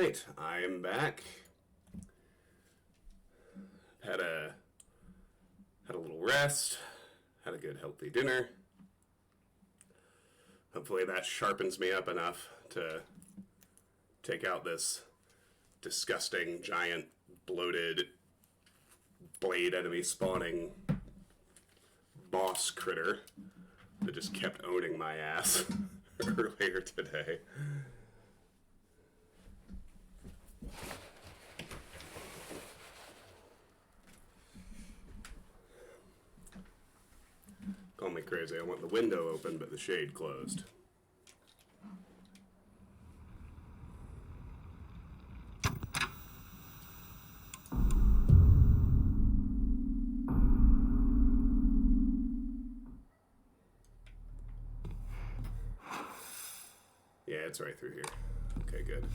right, I am back. Had a little rest, had a good healthy dinner. Hopefully that sharpens me up enough to take out this disgusting, giant, bloated, blade enemy spawning boss critter that just kept owning my ass earlier today. Call me crazy. I want the window open, but the shade closed. Yeah, it's right through here. Okay, good.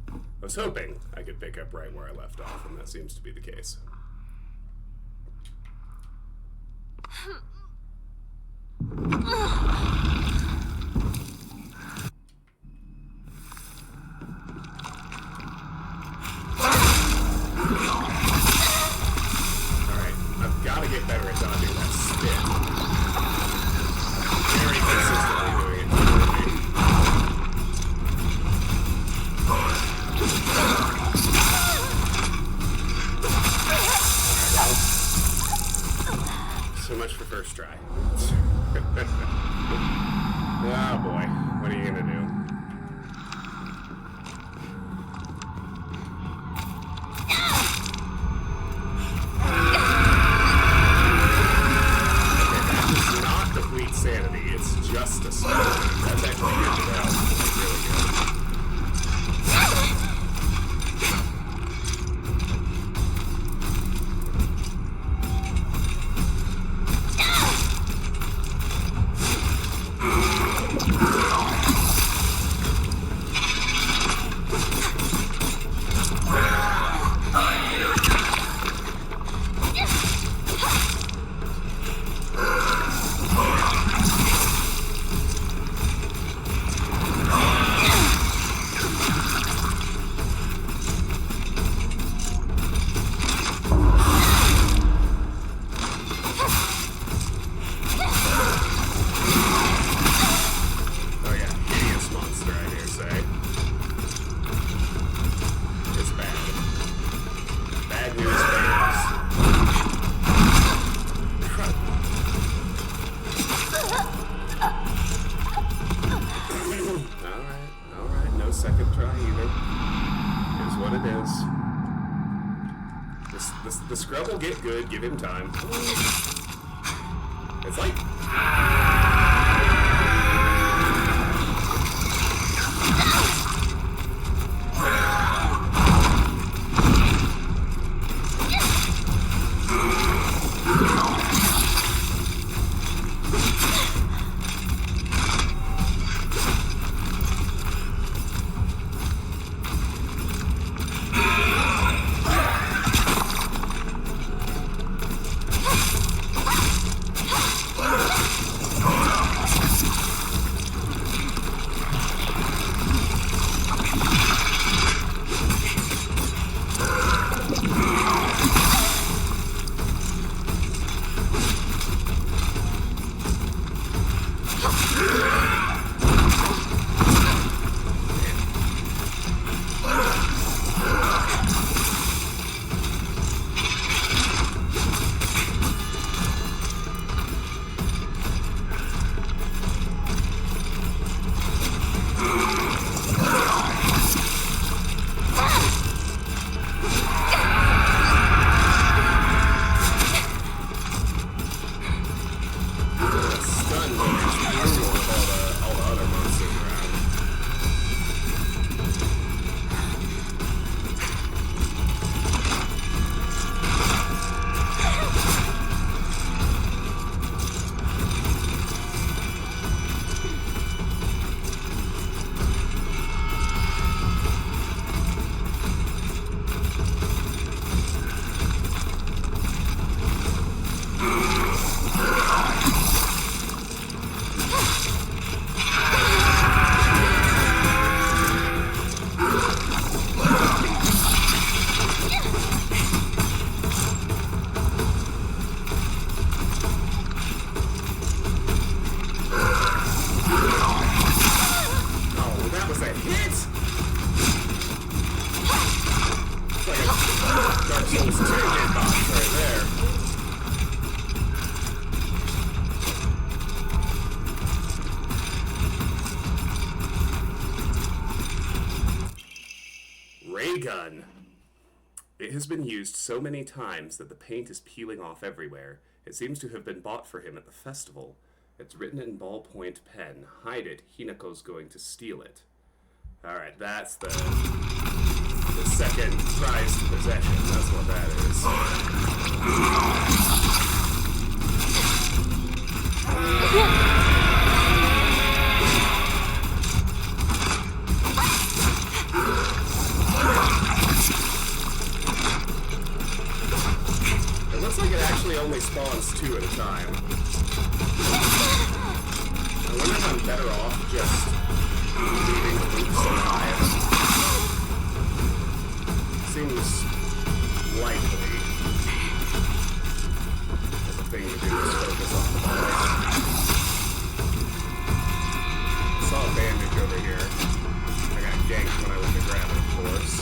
I was hoping I could pick up right where I left off, and that seems to be the case. Alright, I've got to get better at dodging that spin. I'm very consistently doing it poorly. So much for first try. Oh boy, what are you gonna do? Okay, that does not deplete sanity, it's just a spell. That's actually good to know. That's really good. The scrub will get good, give him time. It's like... gun. It has been used so many times that the paint is peeling off everywhere. It seems to have been bought for him at the festival. It's written in ballpoint pen. Hide it. Hinako's going to steal it. Alright, that's the second prized possession. That's what that is. It looks like it actually only spawns 2 at a time. I wonder if I'm better off just leaving the loops alive. Seems likely. The thing to do is focus on the ball. Saw a bandage over here. I got ganked when I went to grab it, of course.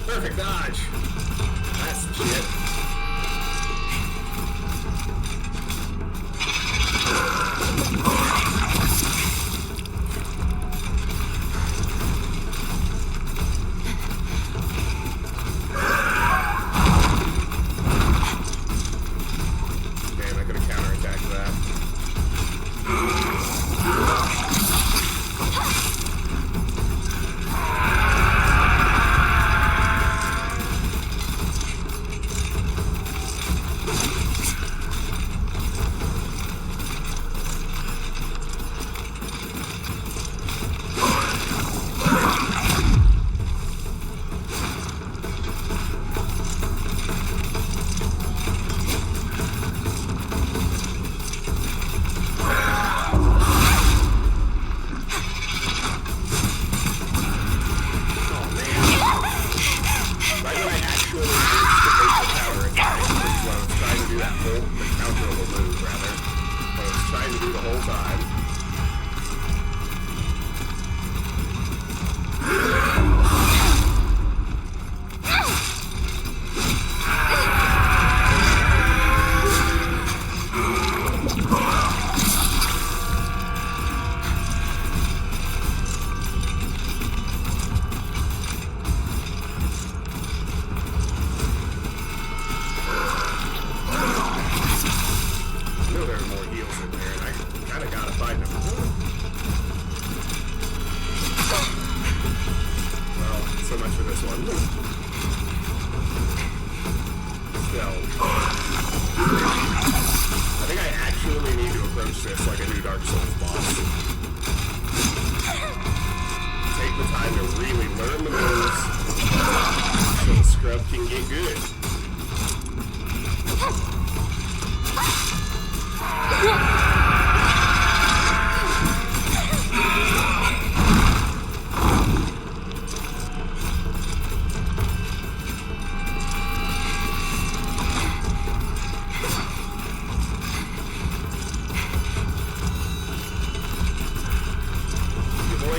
Perfect dodge. That's the shit. Damn, I could have counterattacked that.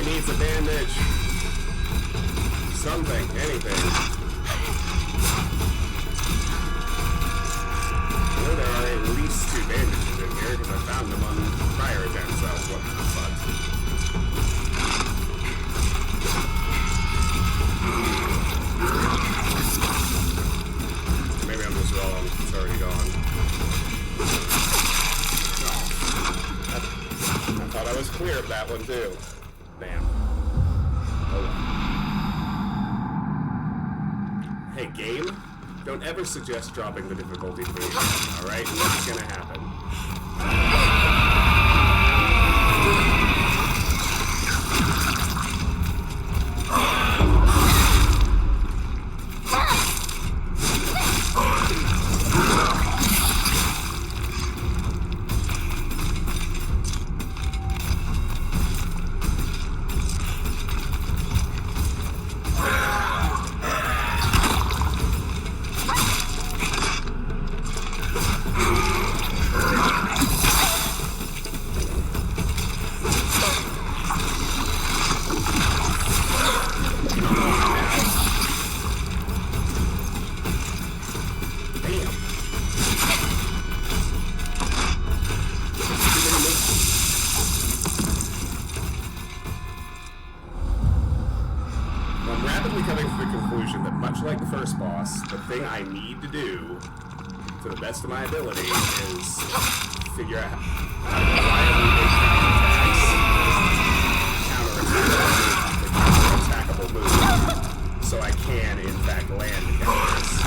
Needs a bandage. Something, anything. I know there are at least 2 bandages in here because I found them on prior attempts. That was what the fuck. Maybe I'm just wrong. It's already gone. I thought I was clear of that one too. Damn. Oh. Hey, game? Don't ever suggest dropping the difficulty to me. Alright? Not gonna happen. much like the first boss, the thing I need to do, to the best of my ability, is figure out how to reliably make counterattackable moves, so I can, in fact, land the counters.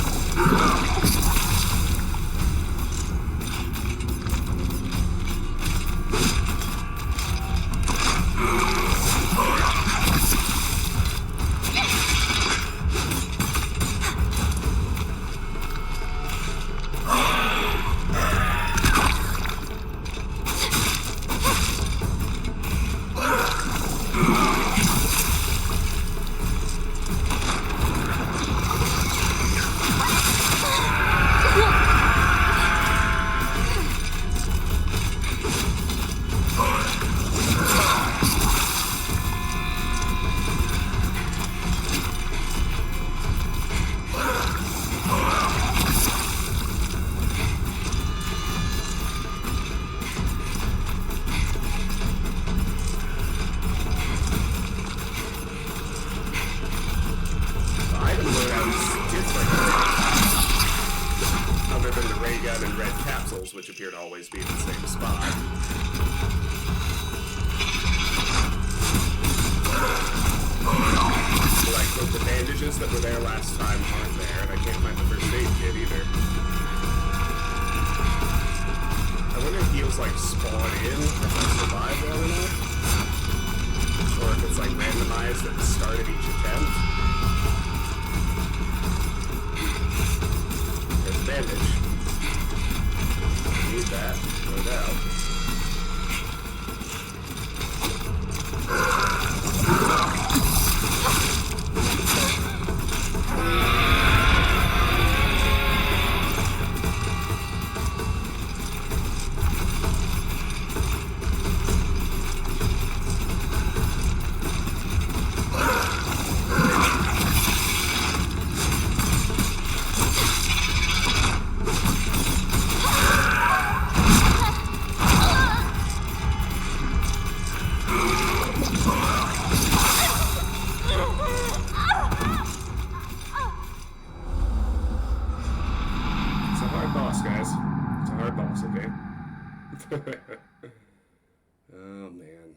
Which appear to always be in the same spot. Like, the bandages that were there last time aren't there, and I can't find the first aid kit either. I wonder if heals, like, spawn in if I survive well enough? Or if it's, like, randomized at the start of each attempt. There's a bandage. Need that, no doubt. Oh, man.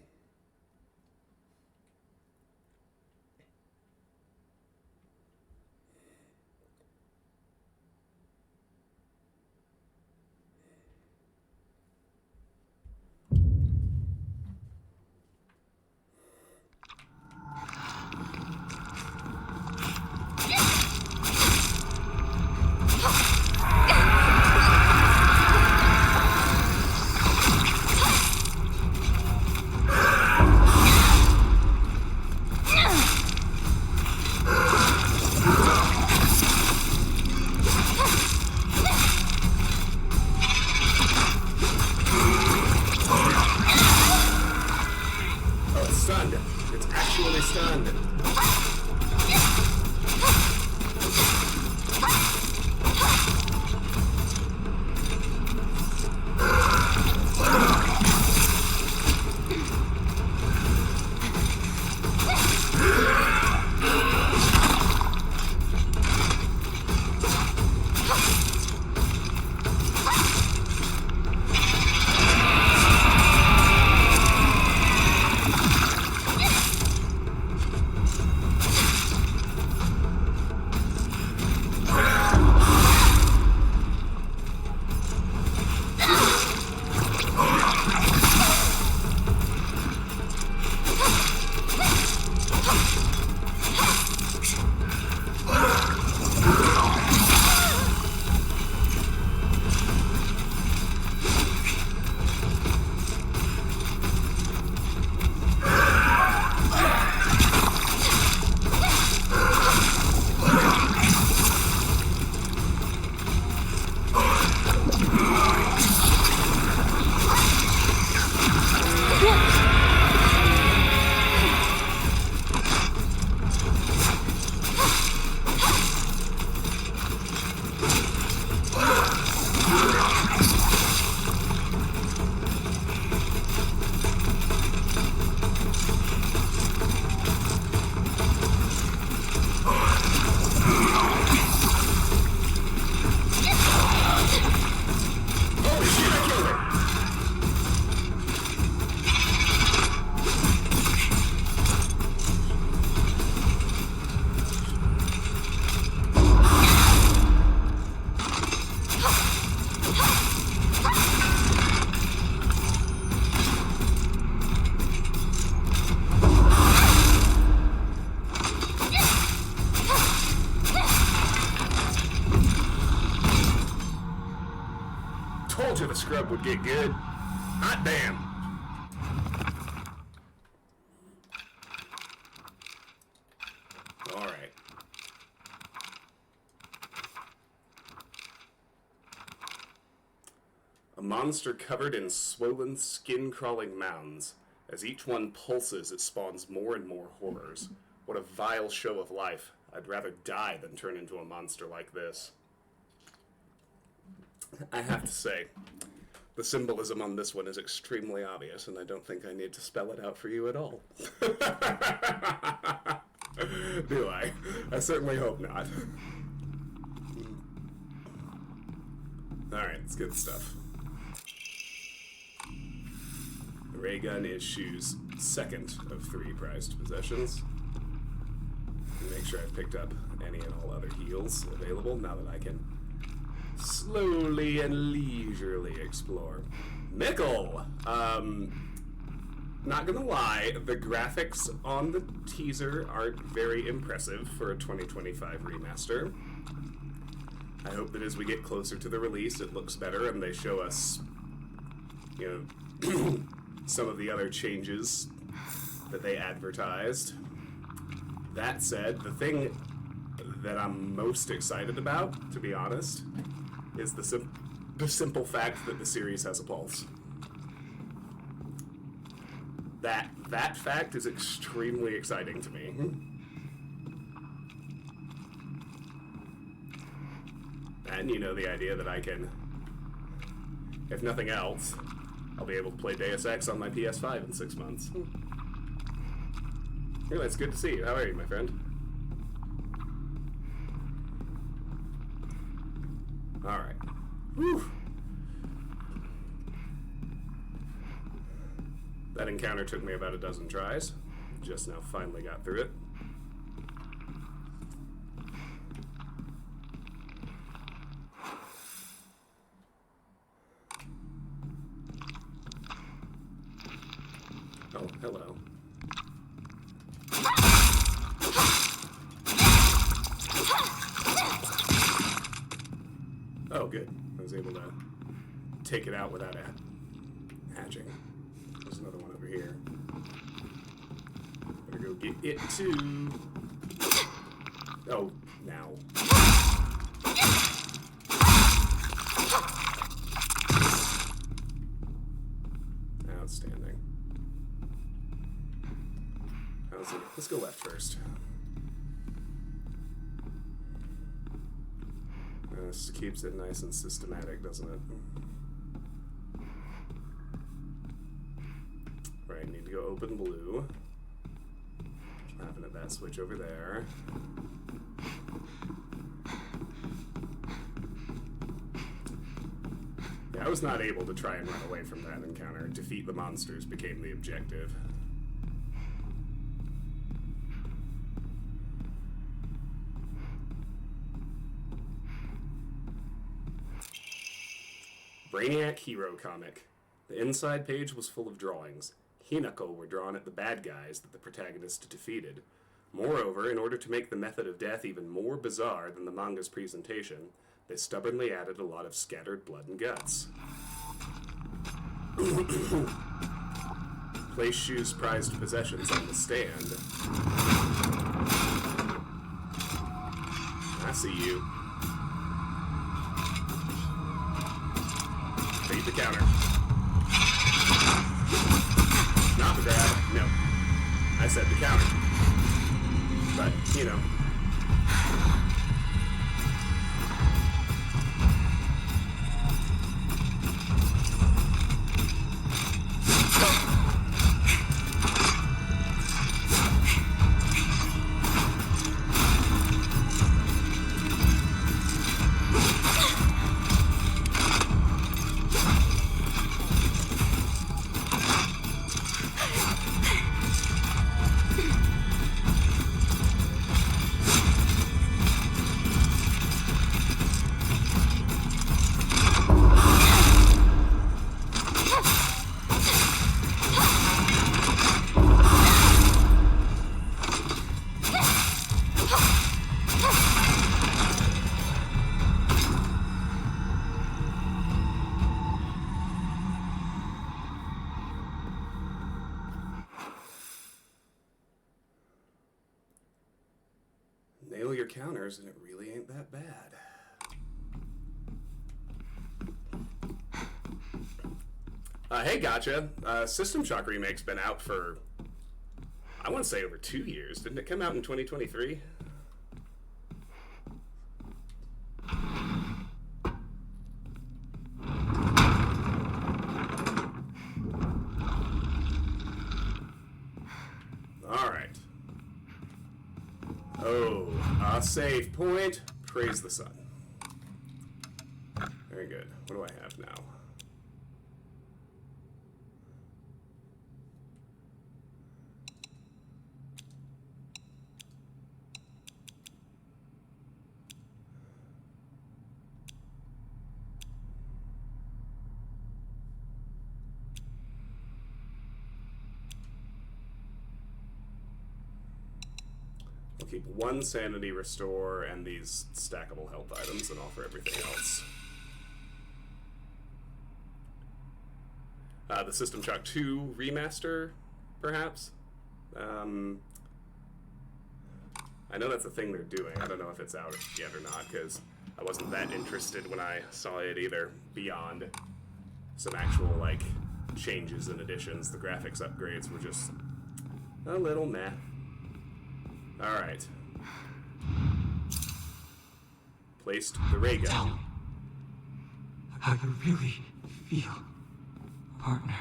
scrub would get good. Hot damn! Alright. A monster covered in swollen, skin-crawling mounds. As each one pulses, it spawns more and more horrors. What a vile show of life. I'd rather die than turn into a monster like this. I have to say, the symbolism on this one is extremely obvious, and I don't think I need to spell it out for you at all. Do I? I certainly hope not. Alright, let's get the stuff. The ray gun is Shu's second of 3 prized possessions. Make sure I've picked up any and all other heals available now that I can slowly and leisurely explore. Mickle! Not gonna lie, the graphics on the teaser aren't very impressive for a 2025 remaster. I hope that as we get closer to the release, it looks better and they show us, you know, some of the other changes that they advertised. That said, the thing that I'm most excited about, to be honest, is the simple fact that the series has a pulse. That fact is extremely exciting to me. And, you know, the idea that I can, if nothing else, I'll be able to play Deus Ex on my PS5 in 6 months. Anyway, it's good to see you. How are you, my friend? Alright. Whew. That encounter took me about a dozen tries. Just now finally got through it. Oh, hello. Oh, good. I was able to take it out without hatching. There's another one over here. Better go get it too. Oh, now. Outstanding. Let's go left first. This keeps it nice and systematic, doesn't it? Right, need to go open blue. Having at that switch over there. Yeah, I was not able to try and run away from that encounter. Defeat the monsters became the objective. Brainiac Hero Comic. The inside page was full of drawings. Hinako were drawn at the bad guys that the protagonist defeated. Moreover, in order to make the method of death even more bizarre than the manga's presentation, they stubbornly added a lot of scattered blood and guts. Place Shu's prized possessions on the stand. I see you. Beat the counter. Not the grab. No. I said the counter. But, you know. nail your counters, and it really ain't that bad. Hey, Gotcha. System Shock Remake's been out for, I want to say, over 2 years. Didn't it come out in 2023? Alright. Oh, a save point. Praise the sun. Very good. What do I have now? We'll keep 1 sanity restore and these stackable health items and offer everything else. The System Shock 2 remaster, perhaps? I know that's a thing they're doing. I don't know if it's out yet or not, because I wasn't that interested when I saw it either, beyond some actual, like, changes and additions. The graphics upgrades were just a little meh. Alright. Placed the ray gun. Tell me how you really feel, partner.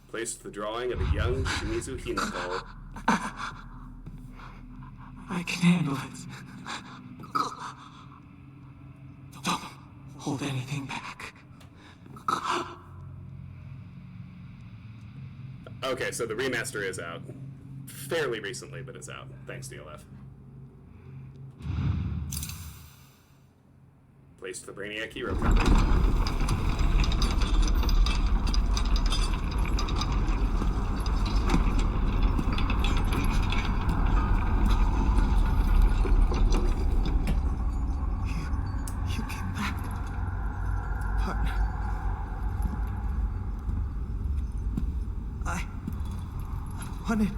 Placed the drawing of a young Shimizu Hinako. I can handle it. Don't hold anything back. Okay, so the remaster is out. Fairly recently, but it's out. Thanks, DLF. Placed the Brainiac Hero copy. You came back, partner. I wanted.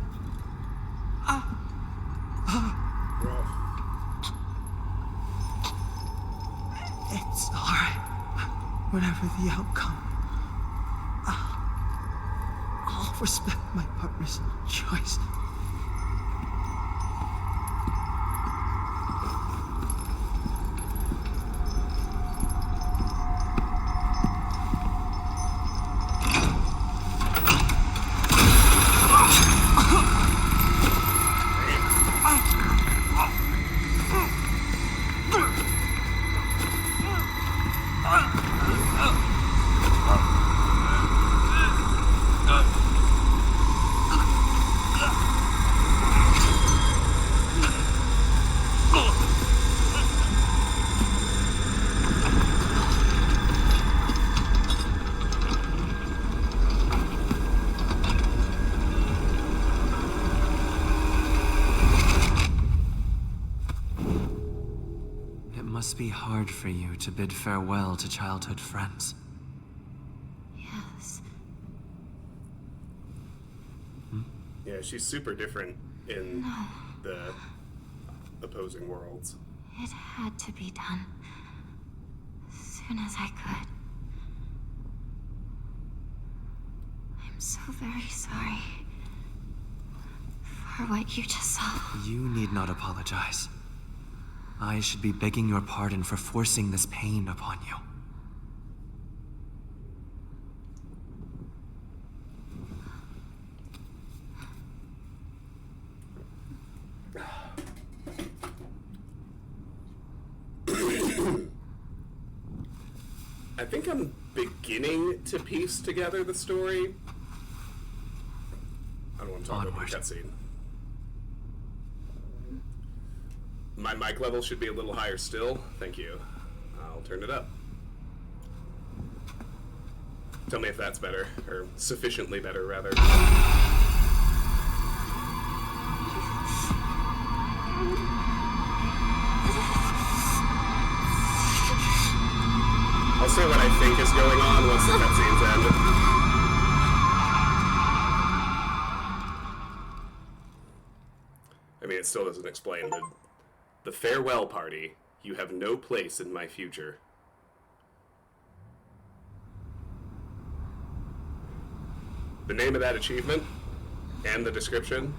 It's alright. Whatever the outcome, I'll respect my partner's choice. It must be hard for you to bid farewell to childhood friends. Yes. Yeah, she's super different in the opposing worlds. It had to be done. As soon as I could. I'm so very sorry for what you just saw. You need not apologize. I should be begging your pardon for forcing this pain upon you. I think I'm beginning to piece together the story. I don't want to talk about the cutscene. My mic level should be a little higher still. Thank you. I'll turn it up. Tell me if that's better, or sufficiently better, rather. I'll say what I think is going on once the cutscenes end. mean, it still doesn't explain the farewell party. You have no place in my future. The name of that achievement and the description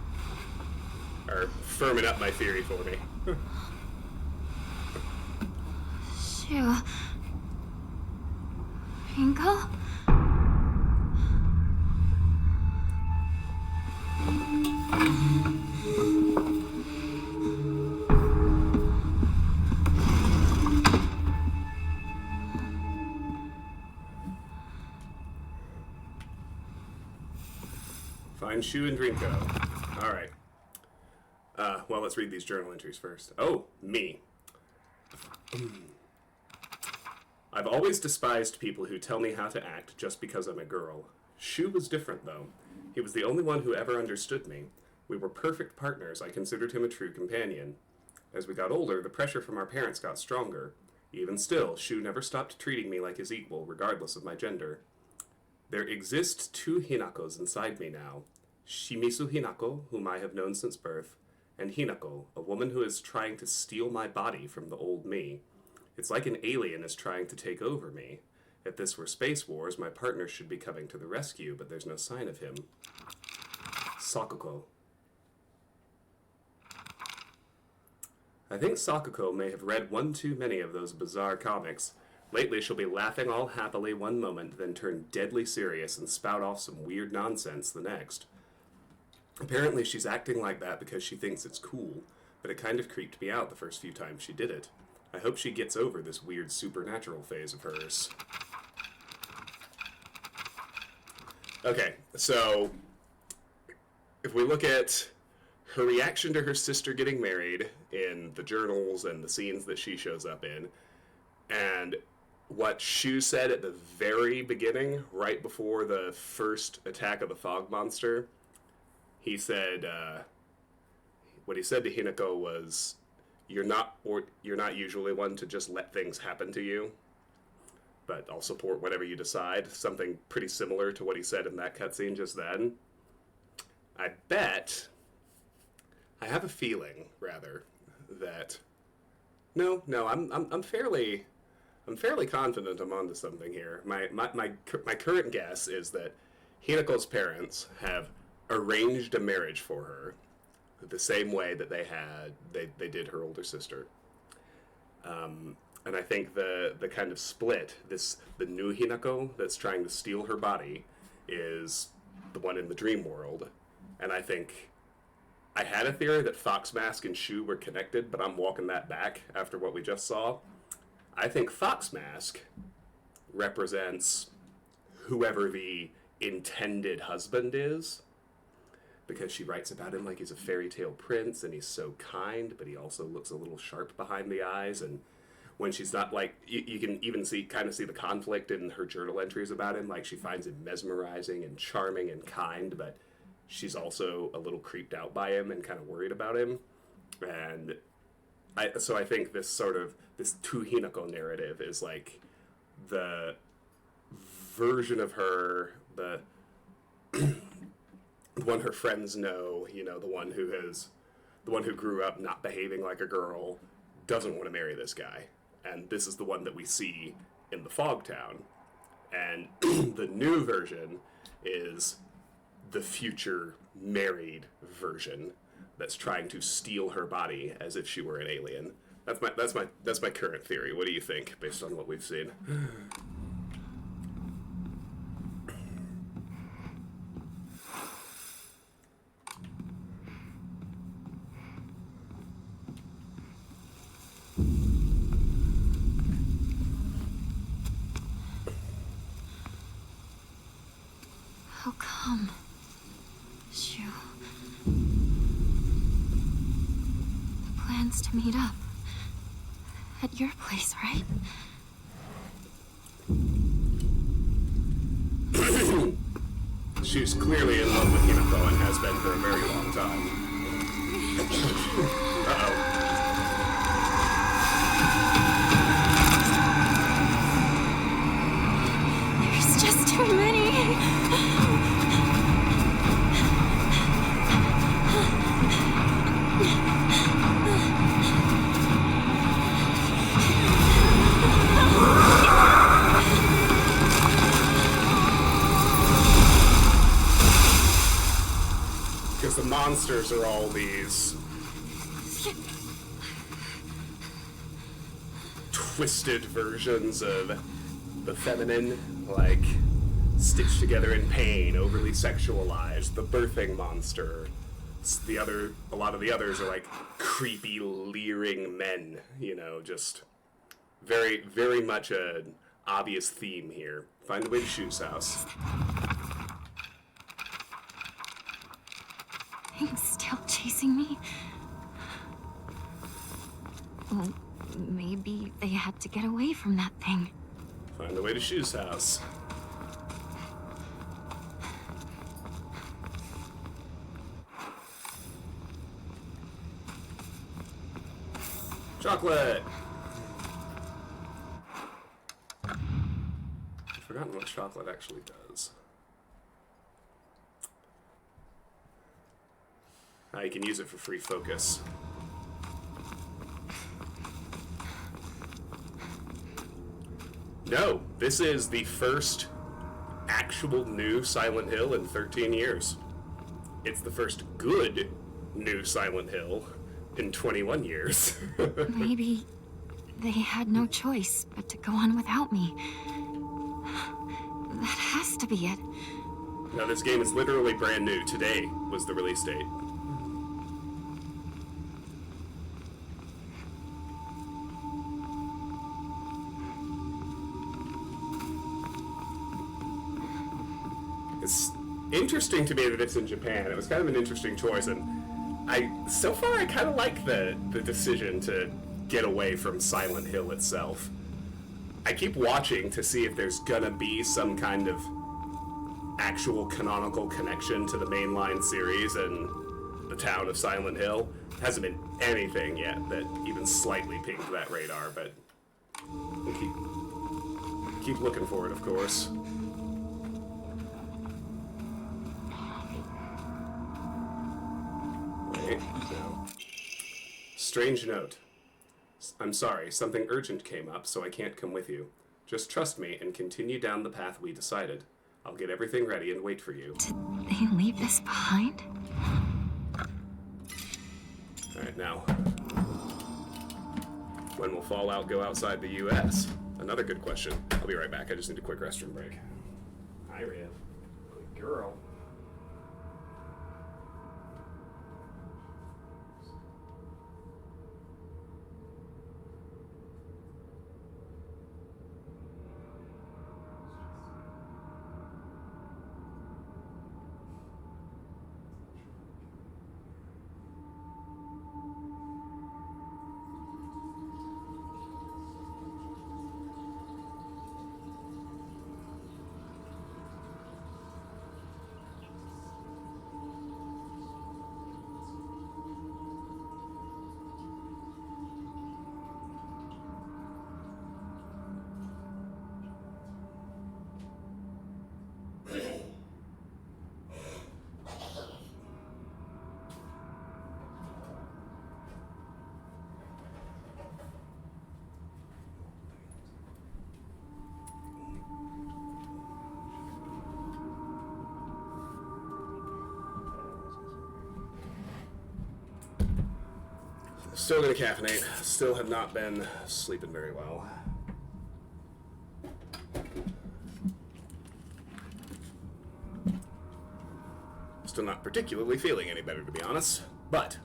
are firming up my theory for me. Shu. Ringo? Find Shu and Drinko. Alright. Well, let's read these journal entries first. Oh, me. I've always despised people who tell me how to act just because I'm a girl. Shu was different, though. He was the only one who ever understood me. We were perfect partners. I considered him a true companion. As we got older, the pressure from our parents got stronger. Even still, Shu never stopped treating me like his equal, regardless of my gender. There exist two Hinakos inside me now. Shimizu Hinako, whom I have known since birth, and Hinako, a woman who is trying to steal my body from the old me. It's like an alien is trying to take over me. If this were Space Wars, my partner should be coming to the rescue, but there's no sign of him. Sakuko. I think Sakuko may have read one too many of those bizarre comics. Lately, she'll be laughing all happily one moment, then turn deadly serious and spout off some weird nonsense the next. Apparently, she's acting like that because she thinks it's cool, but it kind of creeped me out the first few times she did it. I hope she gets over this weird supernatural phase of hers. Okay, so if we look at her reaction to her sister getting married in the journals and the scenes that she shows up in, and what Shu said at the very beginning, right before the first attack of the fog monster, he said, what he said to Hinako was, you're not usually one to just let things happen to you, but I'll support whatever you decide. Something pretty similar to what he said in that cutscene just then. I have a feeling, rather, that I'm fairly confident I'm onto something here. My current guess is that Hinako's parents have arranged a marriage for her the same way that they did her older sister. And I think the kind of split, the new Hinako that's trying to steal her body is the one in the dream world. And I think I had a theory that Foxmask and Shu were connected, but I'm walking that back after what we just saw. I think Foxmask represents whoever the intended husband is, because she writes about him like he's a fairy tale prince, and he's so kind, but he also looks a little sharp behind the eyes, and when she's not, like, you can even see the conflict in her journal entries about him, like she finds him mesmerizing and charming and kind, but she's also a little creeped out by him and kind of worried about him. And so I think this two Hinako narrative is like the version of her, the one her friends know, the one who grew up not behaving like a girl, doesn't want to marry this guy. And this is the one that we see in the Fog Town. And the new version is the future married version that's trying to steal her body as if she were an alien. That's my current theory. What do you think, based on what we've seen? How come? Shu. The plan's to meet up. At your place, right? She's clearly in love with Hinako and has been for a very long time. Uh-oh. There's just too many. Because the monsters are all these twisted versions of the feminine, like stitched together in pain, overly sexualized. The birthing monster. A lot of the others are like creepy, leering men. You know, just very, very much an obvious theme here. Find the way to Shu's house. Things still chasing me? Well, maybe they had to get away from that thing. Find the way to Shu's house. Chocolate! I've forgotten what chocolate actually does. You can use it for free focus. No, this is the first actual new Silent Hill in 13 years. It's the first good new Silent Hill in 21 years. Maybe they had no choice but to go on without me. That has to be it. No, this game is literally brand new. Today was the release date. It's interesting to me that it's in Japan. It was kind of an interesting choice, and so far I kind of like the decision to get away from Silent Hill itself. I keep watching to see if there's gonna be some kind of actual canonical connection to the mainline series and the town of Silent Hill. Hasn't been anything yet that even slightly pinged that radar, but we'll keep looking for it, of course. No. Strange note. I'm sorry, something urgent came up, so I can't come with you. Just trust me and continue down the path we decided. I'll get everything ready and wait for you. Did they leave this behind? Alright, now. When will Fallout go outside the US? Another good question. I'll be right back. I just need a quick restroom break. Hi, Rhea. Good girl. Still gonna caffeinate. Still have not been sleeping very well. Still not particularly feeling any better, to be honest. But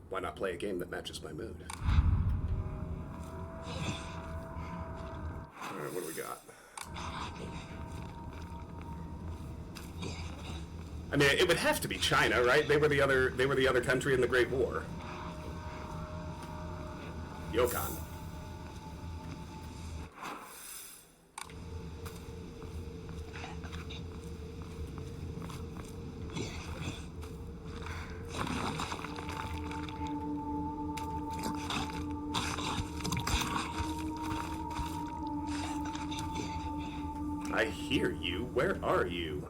why not play a game that matches my mood? Alright, what do we got? I mean, it would have to be China, right? They were the other country in the Great War. Yokon. I hear you. Where are you?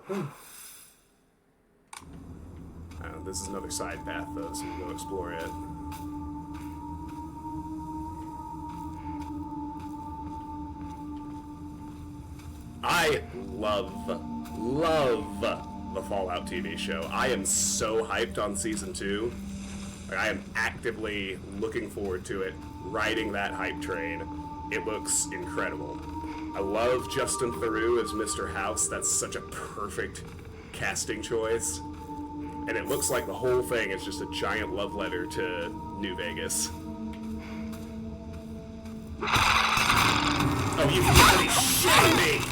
This is another side path, though, so we'll go explore it. I love the Fallout Fallout TV show. I am so hyped on season 2. Like, I am actively looking forward to it, riding that hype train. It looks incredible. I love Justin Theroux as Mr. House. That's such a perfect casting choice. And it looks like the whole thing is just a giant love letter to New Vegas. Oh, you gotta be shitting me!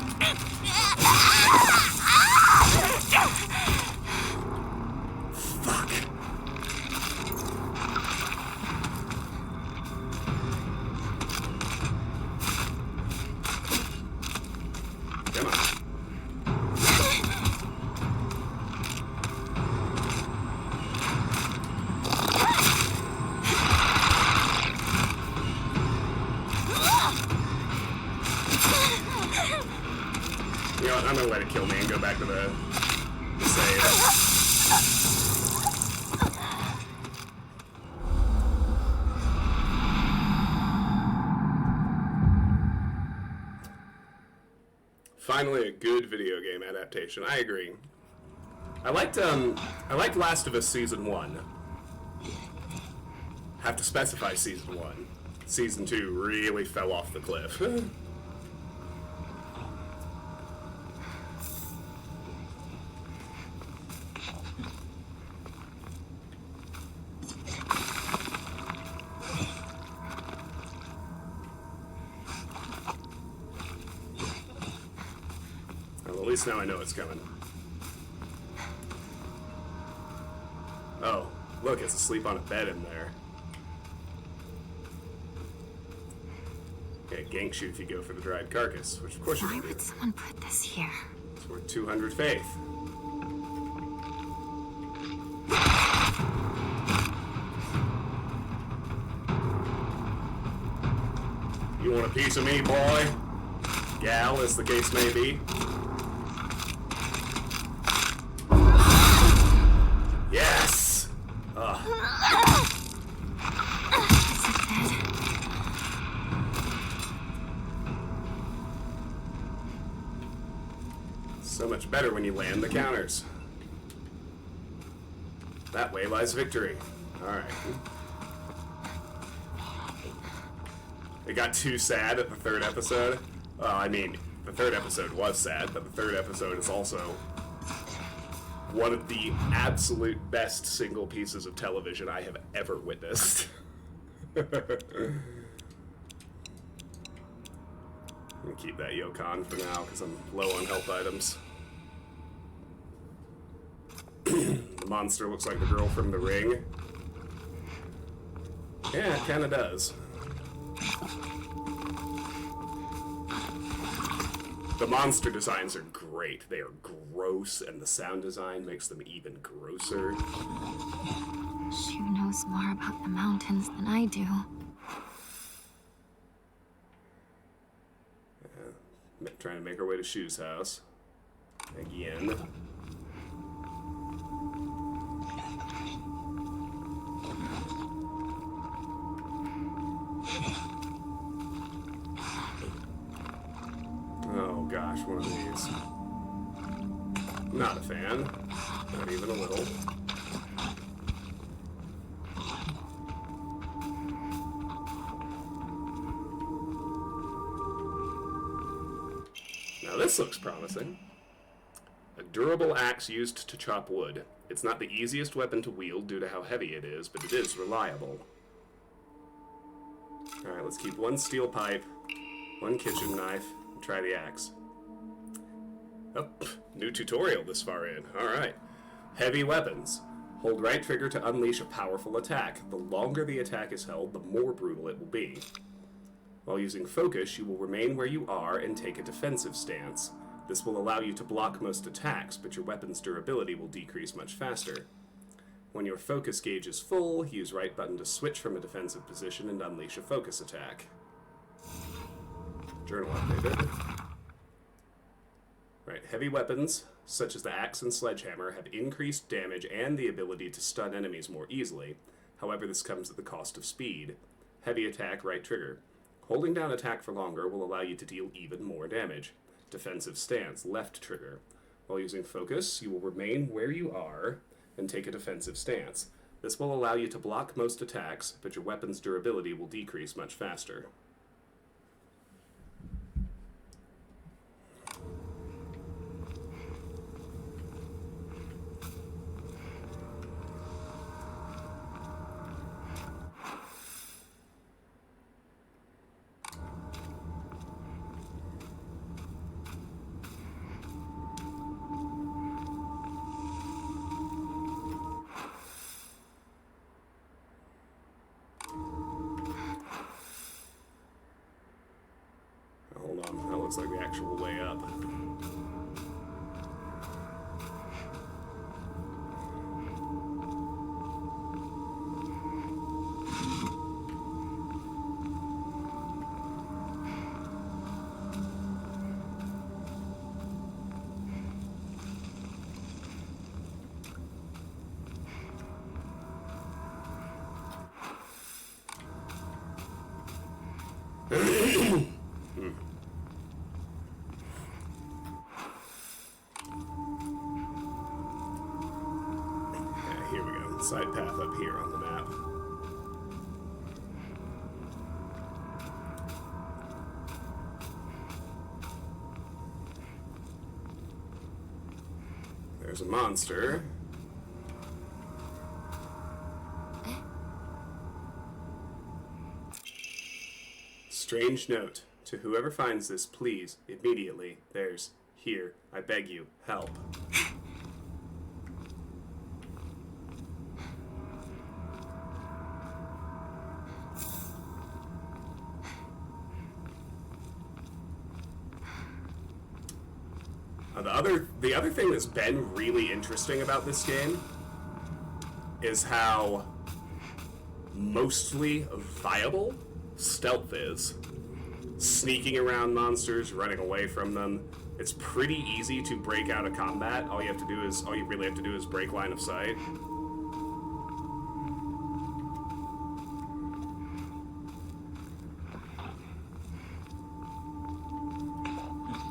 Fuck. Come on. You know what, I'm gonna let it kill me and go back to the save. Finally, a good video game adaptation. I agree. I liked Last of Us Season 1. Have to specify Season 1. Season 2 really fell off the cliff. Well, at least now I know it's coming. Oh, look, it's asleep on a bed in there. Yeah, ganks you if you go for the dried carcass, which of course you're Why gonna would do. someone put this here? It's worth 200 faith. You want a piece of me, boy? Gal, as the case may be. Yes! Ugh. Is it dead? So much better when you land the counters. That way lies victory. Alright. It got too sad at the third episode. Well, I mean, the third episode was sad, but the third episode is also one of the absolute best single pieces of television I have ever witnessed. I'm gonna keep that Yokon for now, because I'm low on health items. The monster looks like the girl from The Ring. Yeah, it kinda does. The monster designs are great. They are gross, and the sound design makes them even grosser. She knows more about the mountains than I do. Trying to make our way to Shu's house. Again. Oh gosh, one of these. Not a fan. Not even a little. Now this looks promising. A durable axe used to chop wood. It's not the easiest weapon to wield due to how heavy it is, but it is reliable. Alright, let's keep one steel pipe, one kitchen knife, and try the axe. Oh, new tutorial this far in. Alright. Heavy weapons. Hold right trigger to unleash a powerful attack. The longer the attack is held, the more brutal it will be. While using focus, you will remain where you are and take a defensive stance. This will allow you to block most attacks, but your weapon's durability will decrease much faster. When your focus gauge is full, use right button to switch from a defensive position and unleash a focus attack. Journal updated. Right, heavy weapons, such as the axe and sledgehammer, have increased damage and the ability to stun enemies more easily. However, this comes at the cost of speed. Heavy attack, right trigger. Holding down attack for longer will allow you to deal even more damage. Defensive stance, left trigger. While using focus, you will remain where you are and take a defensive stance. This will allow you to block most attacks, but your weapon's durability will decrease much faster. Hold on, that looks like the actual way up. Here we go. Side path up here on the map. There's a monster. Strange note. To whoever finds this, please, immediately. There's, here, I beg you, help. The other thing that's been really interesting about this game is how mostly viable stealth is. Sneaking around monsters, running away from them. It's pretty easy to break out of combat. All you really have to do is break line of sight.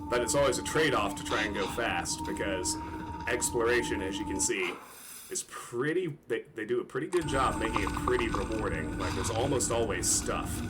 But it's always a trade-off to try and go fast, because exploration, as you can see, is pretty... They do a pretty good job making it pretty rewarding. Like, there's almost always stuff.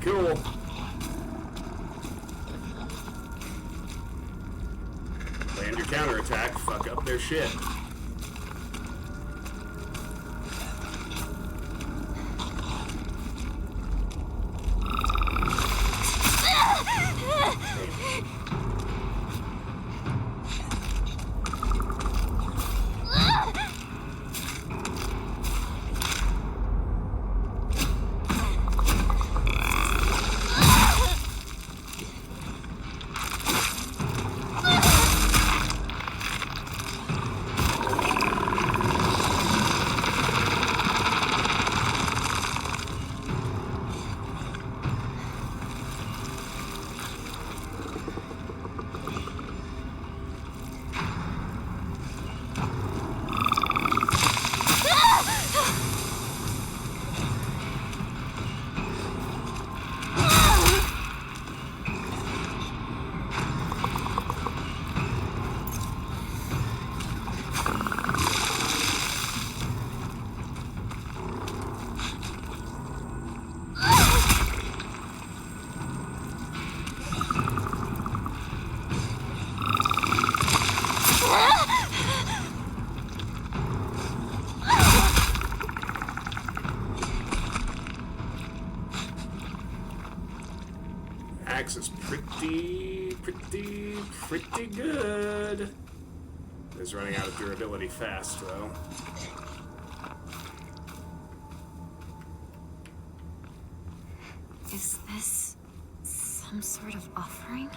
Cool. Land your counterattack, fuck up their shit. Axe is pretty good. It's running out of durability fast, though. Is this some sort of offering?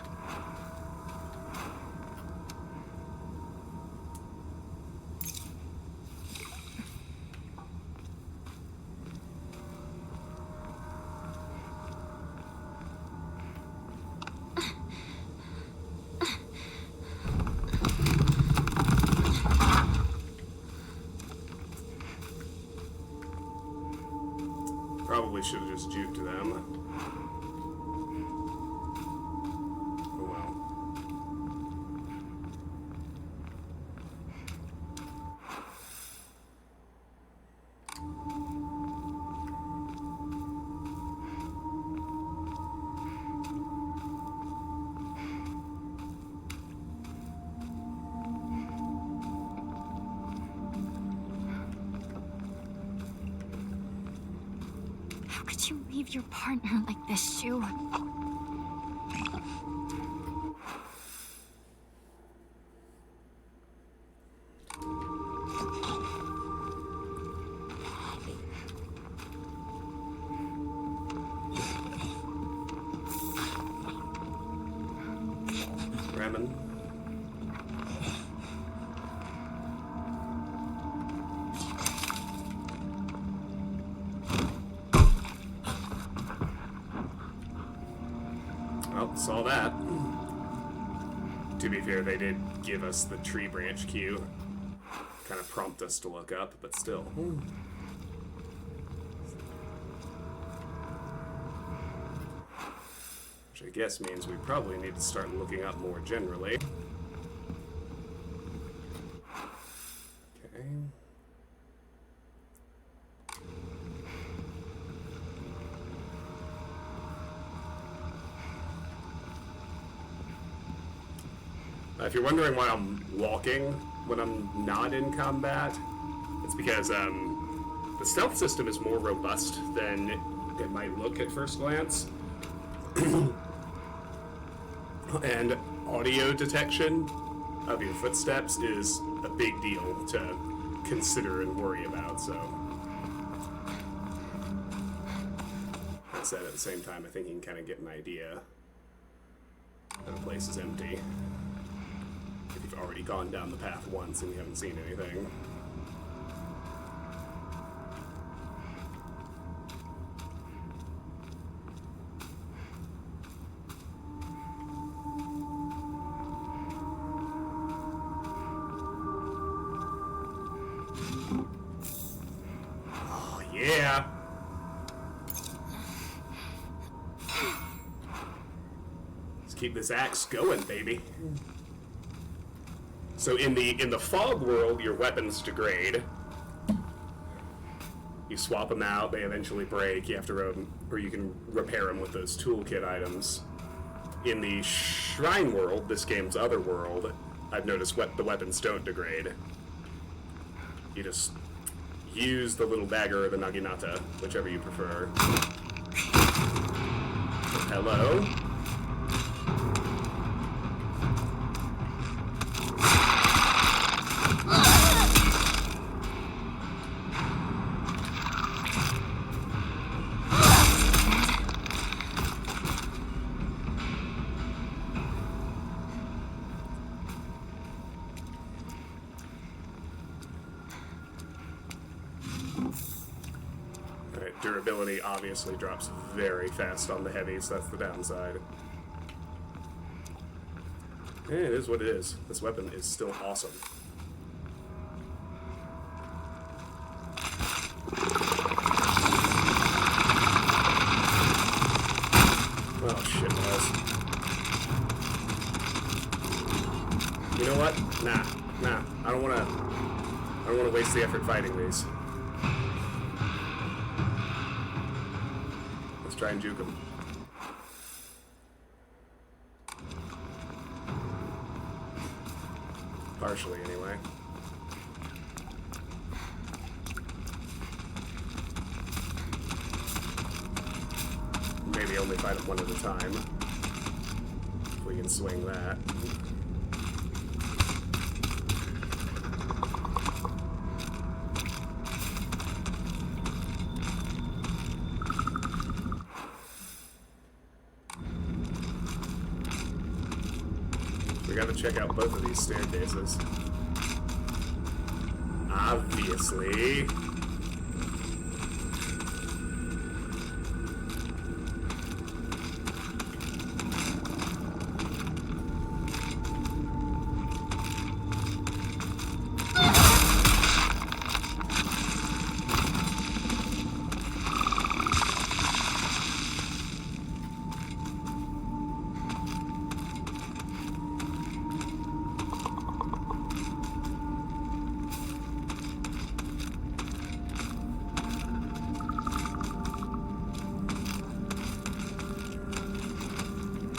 Probably should have just juked them. Oh well. How could you leave your partner like this, Shu? Ramen. Well, saw that. To be fair, they did give us the tree branch cue. Kind of prompt us to look up, but still. Which I guess means we probably need to start looking up more generally. Okay. If you're wondering why I'm walking when I'm not in combat, it's because the stealth system is more robust than it might look at first glance. And audio detection of your footsteps is a big deal to consider and worry about, so. That said, at the same time, I think you can kind of get an idea that a place is empty. If you've already gone down the path once and you haven't seen anything. Oh, yeah! Let's keep this axe going, baby. So in the fog world, your weapons degrade. You swap them out; they eventually break. You have to, or you can repair them with those toolkit items. In the shrine world, this game's other world, I've noticed the weapons don't degrade. You just use the little dagger or the naginata, whichever you prefer. Hello. Durability obviously drops very fast on the heavies, that's the downside. Yeah, it is what it is. This weapon is still awesome. Oh shit, Miles. You know what? Nah. I don't wanna waste the effort fighting these. Try and juke him. Partially, anyway. Maybe only fight him one at a time. If we can swing that. We gotta check out both of these staircases. Obviously.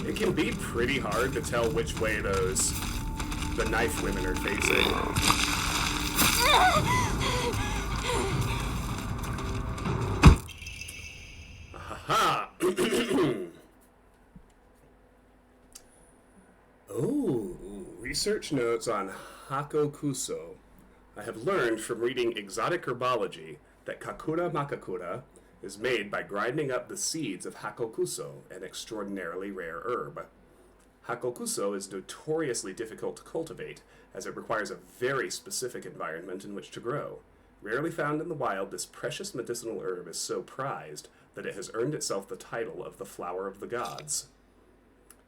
It can be pretty hard to tell which way the knife women are facing. Aha! Oh, research notes on Hakokuso. I have learned from reading exotic herbology that Kakura makakura is made by grinding up the seeds of Hakokuso, an extraordinarily rare herb. Hakokuso is notoriously difficult to cultivate, as it requires a very specific environment in which to grow. Rarely found in the wild, this precious medicinal herb is so prized that it has earned itself the title of the flower of the gods.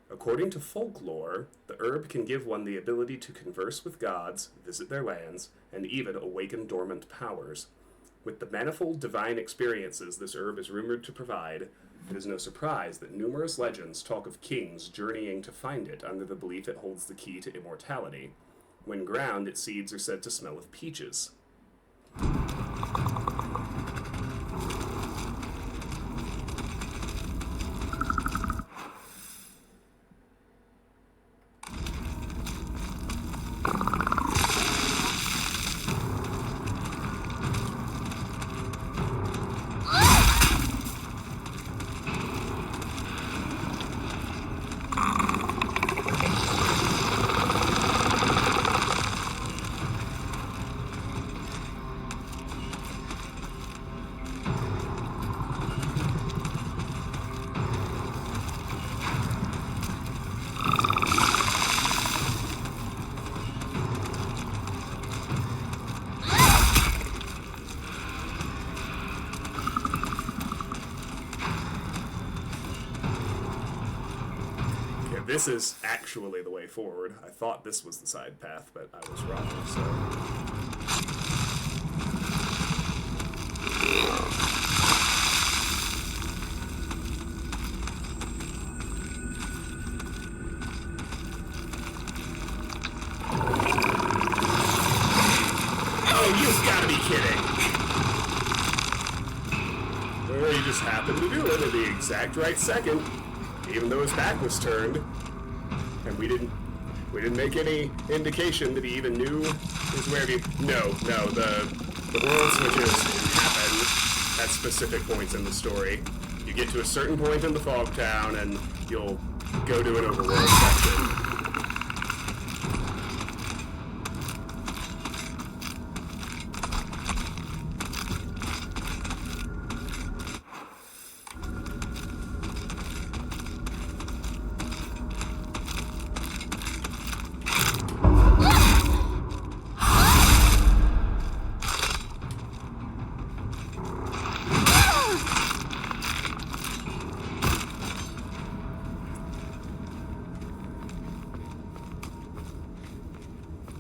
According to folklore, the herb can give one the ability to converse with gods, visit their lands, and even awaken dormant powers. With the manifold divine experiences this herb is rumored to provide, it is no surprise that numerous legends talk of kings journeying to find it under the belief it holds the key to immortality. When ground, its seeds are said to smell of peaches. This is actually the way forward. I thought this was the side path, but I was wrong, so... Oh, you've got to be kidding! Or he just happened to do it at the exact right second, even though his back was turned. And we didn't make any indication that he even knew his way. No, the world switches happen at specific points in the story. You get to a certain point in the fog town, and you'll go to an overworld section.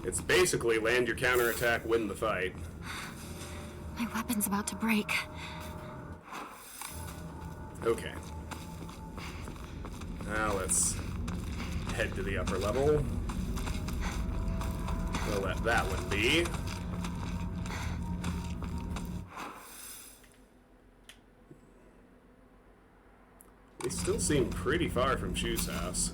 It's basically land your counterattack, win the fight. My weapon's about to break. Okay. Now let's head to the upper level. We'll let that one be. We still seem pretty far from Shu's house.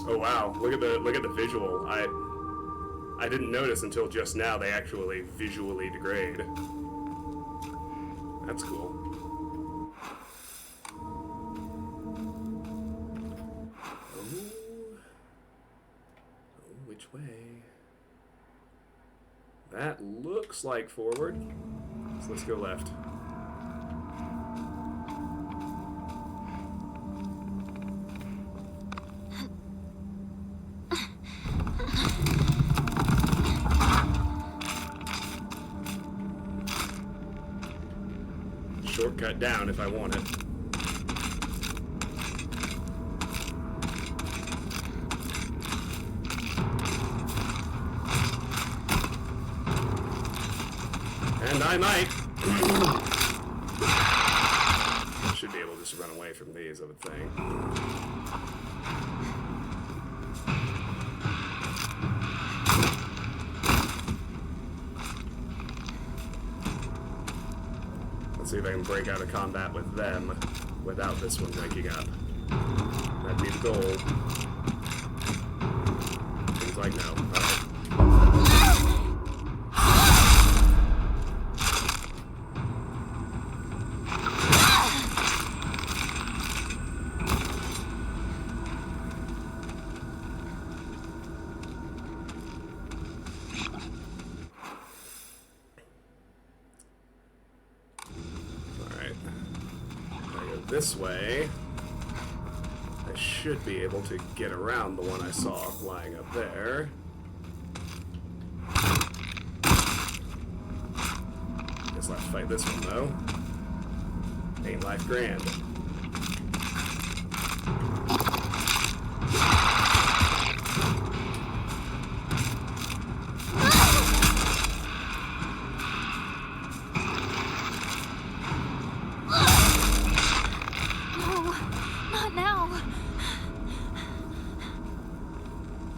Oh wow, look at the visual. I didn't notice until just now they actually visually degrade. That's cool. Oh, which way? That looks like forward. So let's go left. Shortcut down if I want it. And I might. Should be able to just run away from these, I would think. Let's see if I can break out of combat with them without this one waking up. That'd be the goal. Seems like no. Alright. This way, I should be able to get around the one I saw lying up there. Guess I'll have to fight this one, though. Ain't life grand.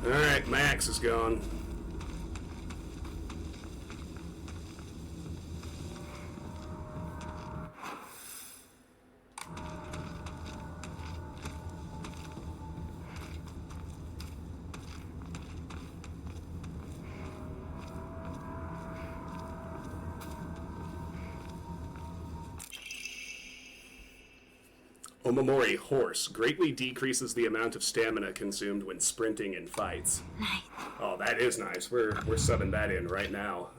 Alright, my axe is gone. Omamori Horse greatly decreases the amount of stamina consumed when sprinting in fights. Nice. Oh, that is nice. We're subbing that in right now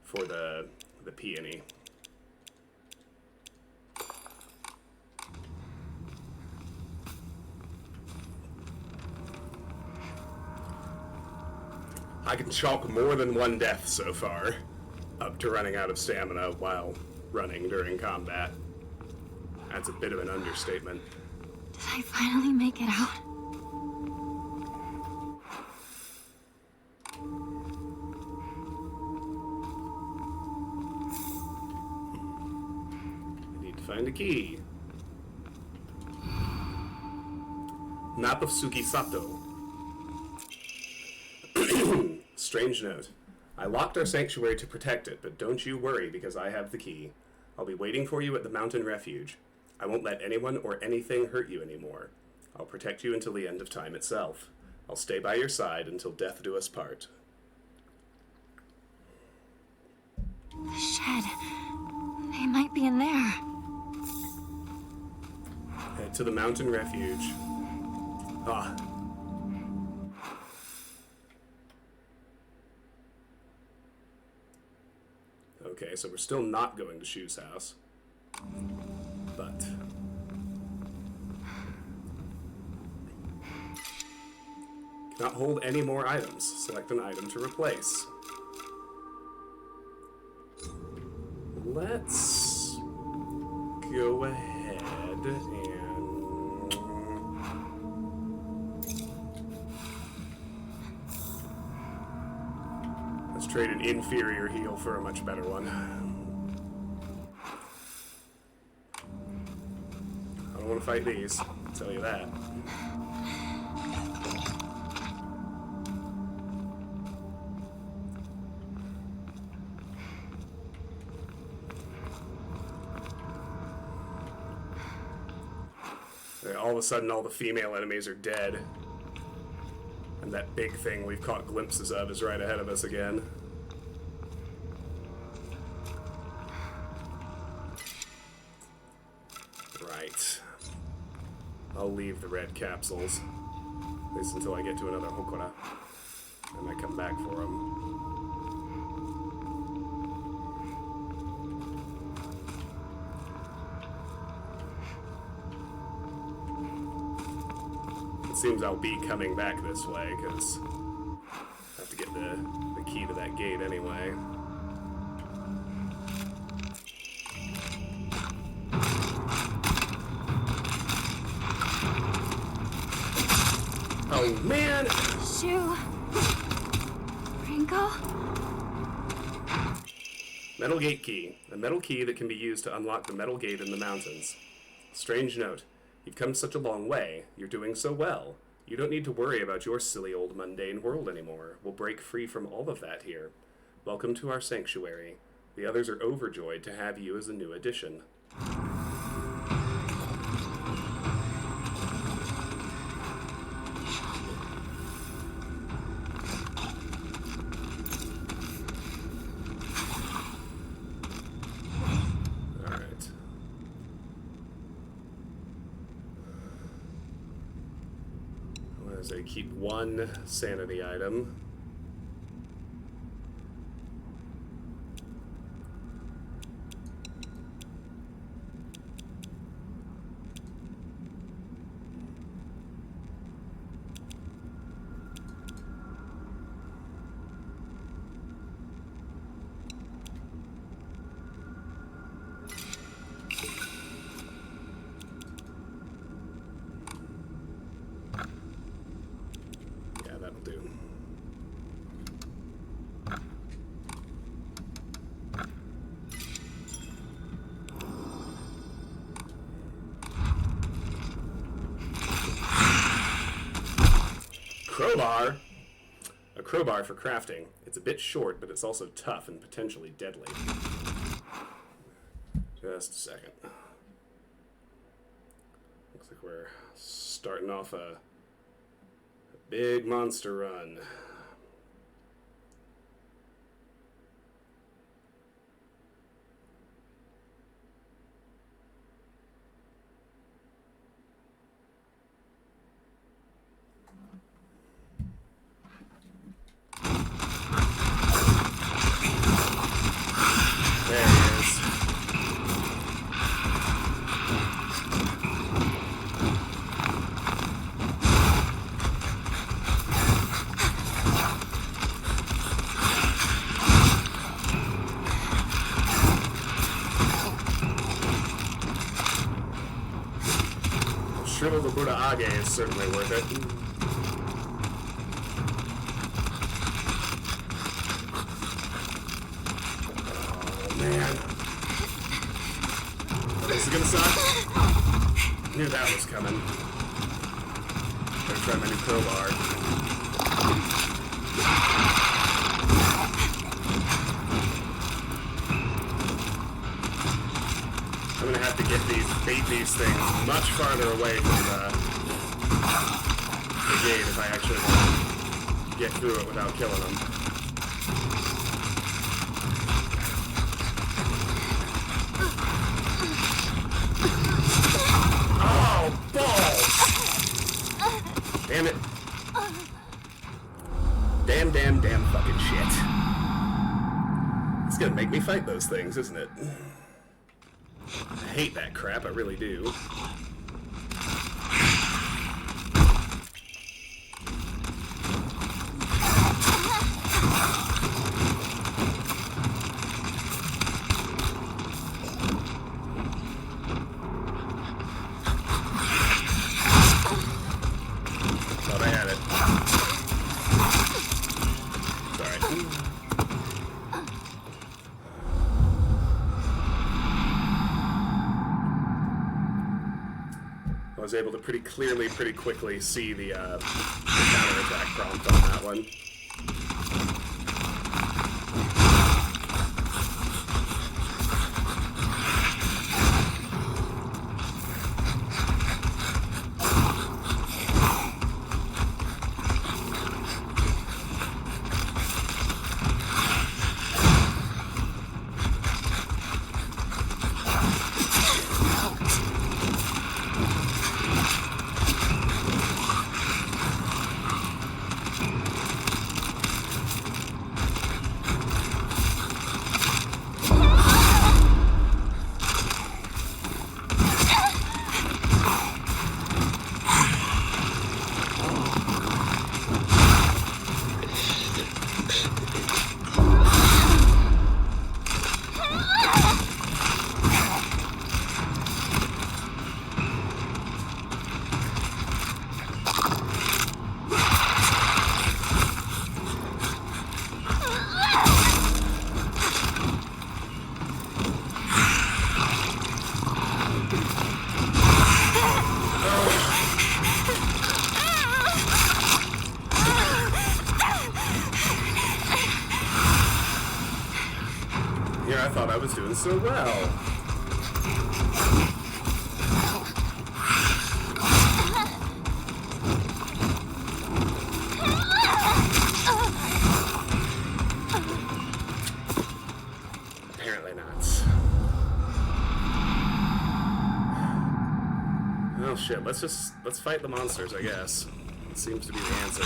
for the peony. I can chalk more than one death so far up to running out of stamina while running during combat. That's a bit of an understatement. Did I finally make it out? I need to find a key. Map of Sugisato. Strange note. I locked our sanctuary to protect it, but don't you worry because I have the key. I'll be waiting for you at the mountain refuge. I won't let anyone or anything hurt you anymore. I'll protect you until the end of time itself. I'll stay by your side until death do us part. The shed. They might be in there. Head to the mountain refuge. Ah. Okay, so we're still not going to Shu's house. But cannot hold any more items. Select an item to replace. Let's go ahead and let's trade an inferior heal for a much better one. I don't want to fight these, I'll tell you that. All of a sudden, all the female enemies are dead. And that big thing we've caught glimpses of is right ahead of us again. Right. I'll leave the red capsules. At least until I get to another Hokora. I might come back for them. seems I'll be coming back this way, because I have to get the key to that gate anyway. Oh, man! Shu. Ringo? Metal gate key. A metal key that can be used to unlock the metal gate in the mountains. Strange note. You've come such a long way. You're doing so well. You don't need to worry about your silly old mundane world anymore. We'll break free from all of that here. Welcome to our sanctuary. The others are overjoyed to have you as a new addition. I keep one sanity item. Crowbar? A crowbar for crafting. It's a bit short, but it's also tough and potentially deadly. Just a second. Looks like we're starting off a big monster run. Shrivel the Buddha Age is certainly worth it. Oh, man. This is gonna suck. Knew that was coming. Better try my new crowbar. I'm gonna have to bait these things much farther away from the gate if I actually want to get through it without killing them. Oh, balls! Damn it. Damn fucking shit. It's gonna make me fight those things, isn't it? I hate that crap, I really do. Thought I had it. Sorry. I was able to pretty quickly see the counterattack prompt on that one. here I thought I was doing so well. Apparently not. Oh shit, let's fight the monsters, I guess. It seems to be the answer.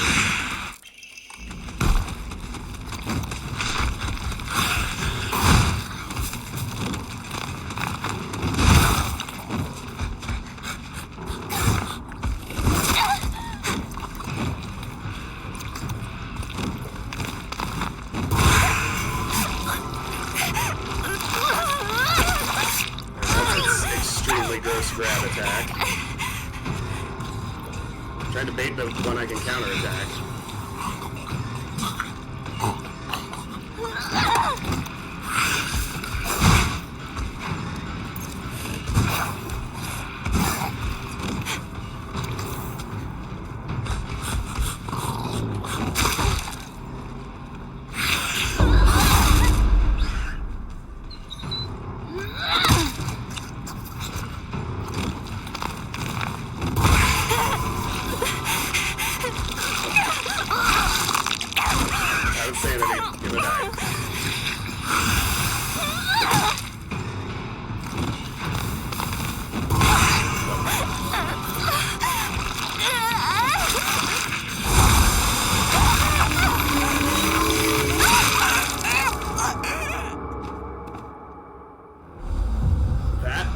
Grab attack. Trying to bait the one I can counterattack.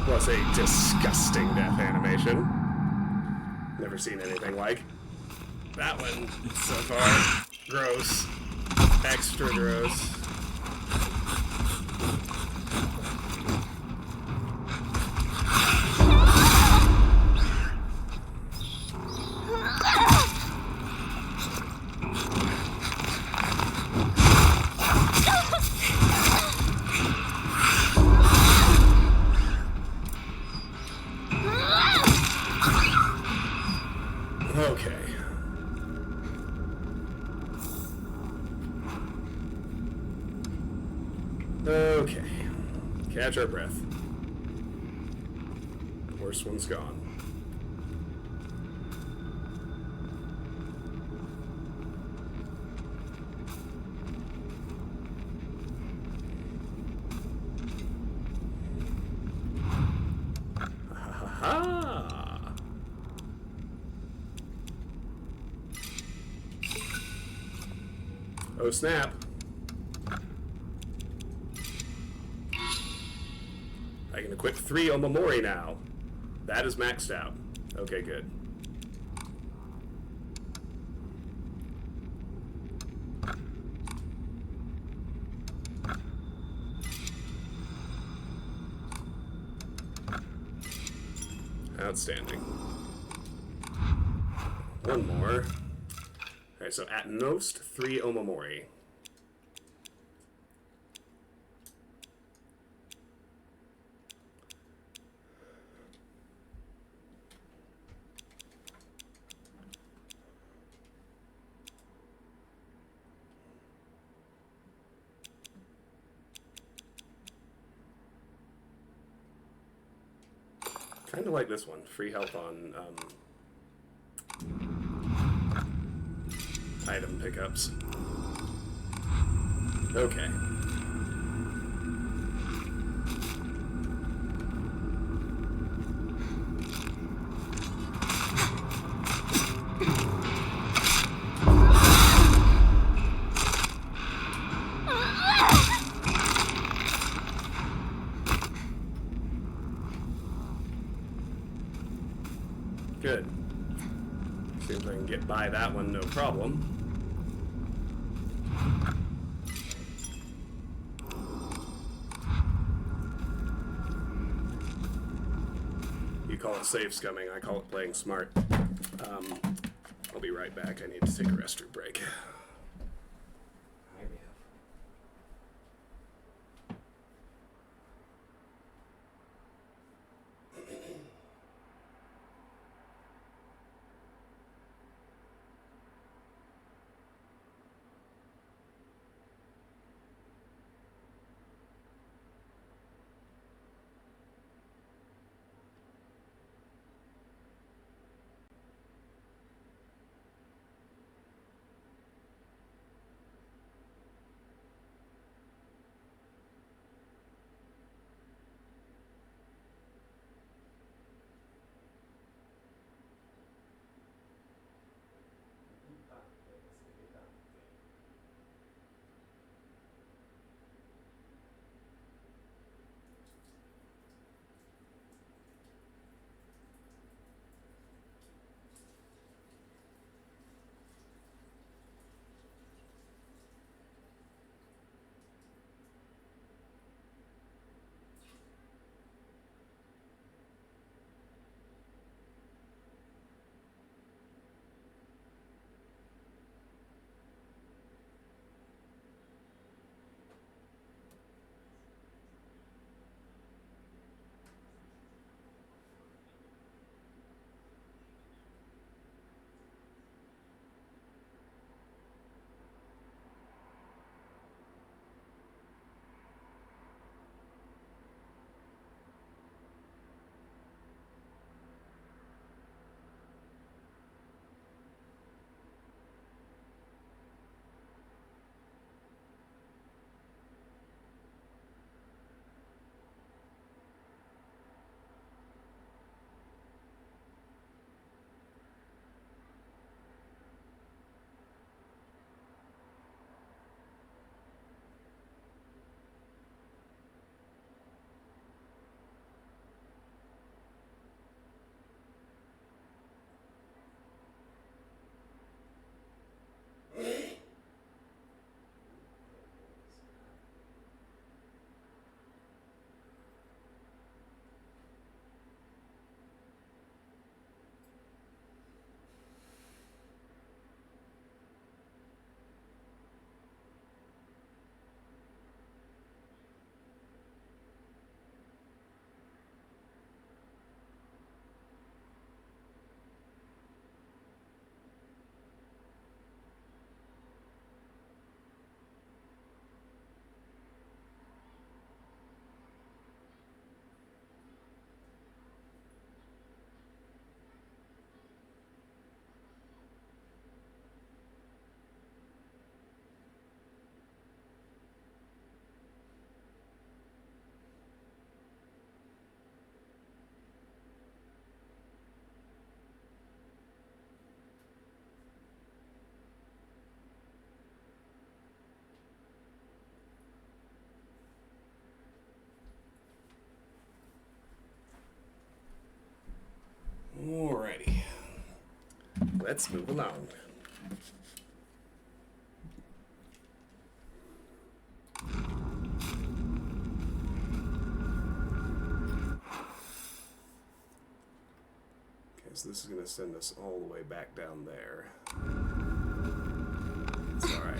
Was a disgusting death animation. Never seen anything like that one so far. Gross. Extra gross. Okay. Okay. Catch our breath. Worst one's gone. Ha-ha-ha! Oh snap. I can equip 3 Omamori now. That is maxed out. Okay, good. Outstanding. One more. Alright, so at most 3 Omamori. Kind of like this one. Free health on item pickups. Okay. Good. Seems I can get by that one no problem. You call it safe scumming, I call it playing smart. I'll be right back. I need to take a restroom break. let's move along. Okay, so this is going to send us all the way back down there. It's alright.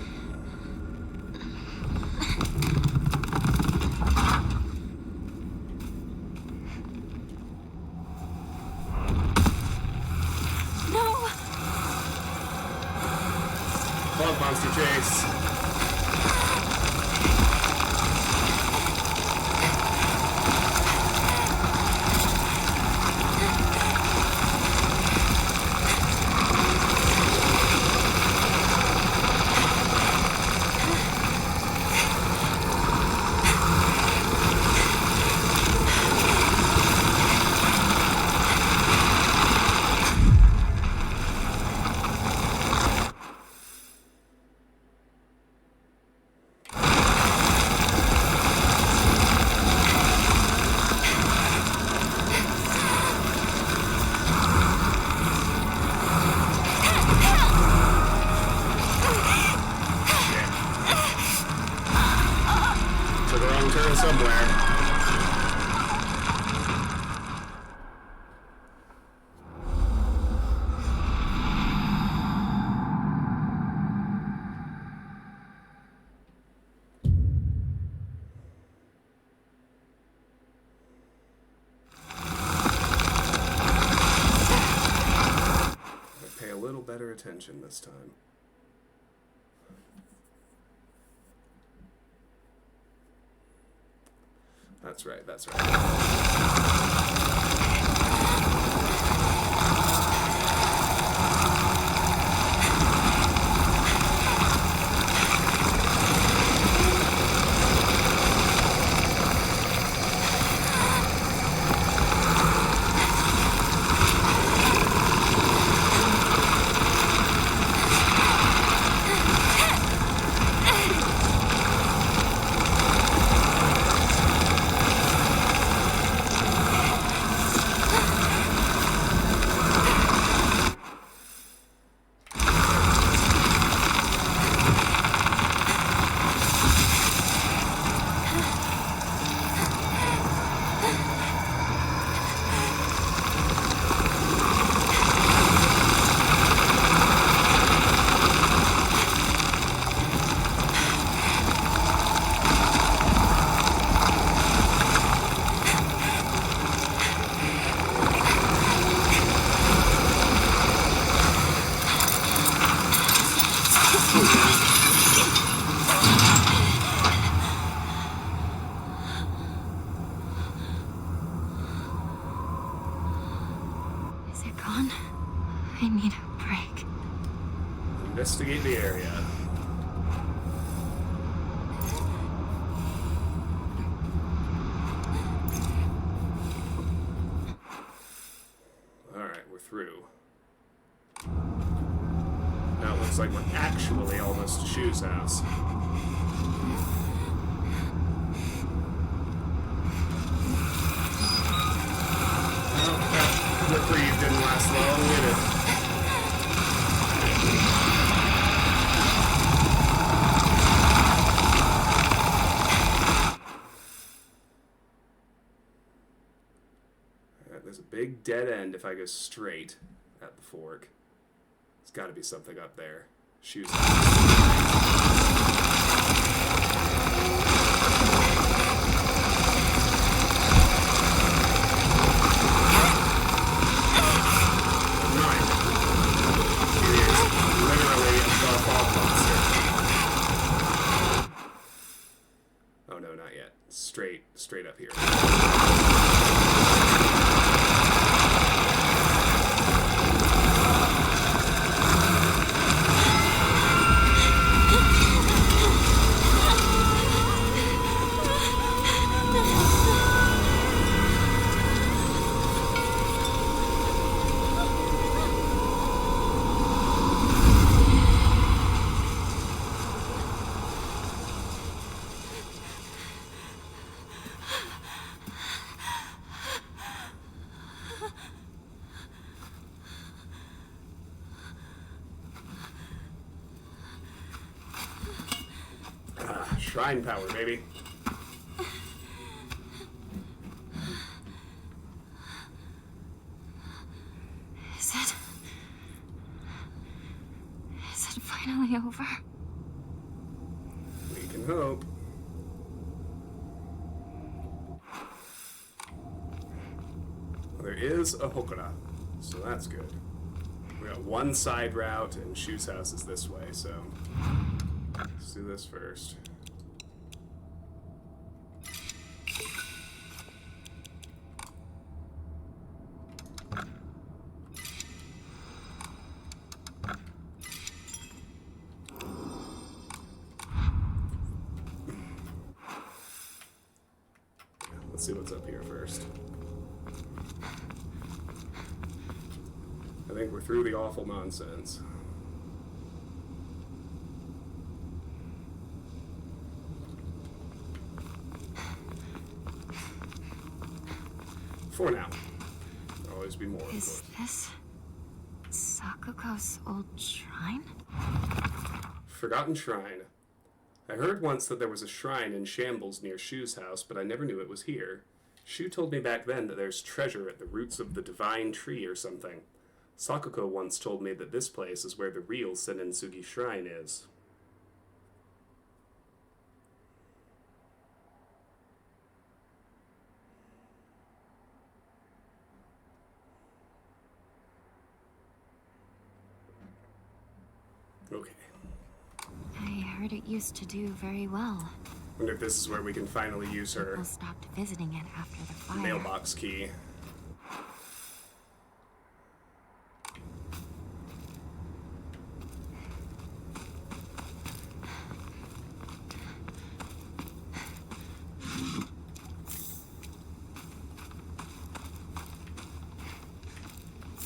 Fog monster chase. Somewhere. Pay a little better attention this time. That's right, that's right. Is it gone? I need a break. Investigate the area. Alright, we're through. Now it looks like we're actually almost to Shu's house. The reprieve didn't last long, did it? Alright, there's a big dead end if I go straight at the fork. There's got to be something up there. Shoes. Oh no, not yet. Straight up here. Shrine power, baby. Is it finally over? We can hope. Well, there is a Hokora, so that's good. We got one side route, and Shu's house is this way, so let's do this first. Let's see what's up here first. I think we're through the awful nonsense. For now. There'll always be more, of Is course. this Sakuko's old shrine? Forgotten Shrine. I heard once that there was a shrine in shambles near Shu's house, but I never knew it was here. Shu told me back then that there's treasure at the roots of the divine tree or something. Sakuko once told me that this place is where the real Senensugi Shrine is. Okay. I heard it used to do very well. Wonder if this is where we can finally use her People stopped visiting it after the fire. mailbox key.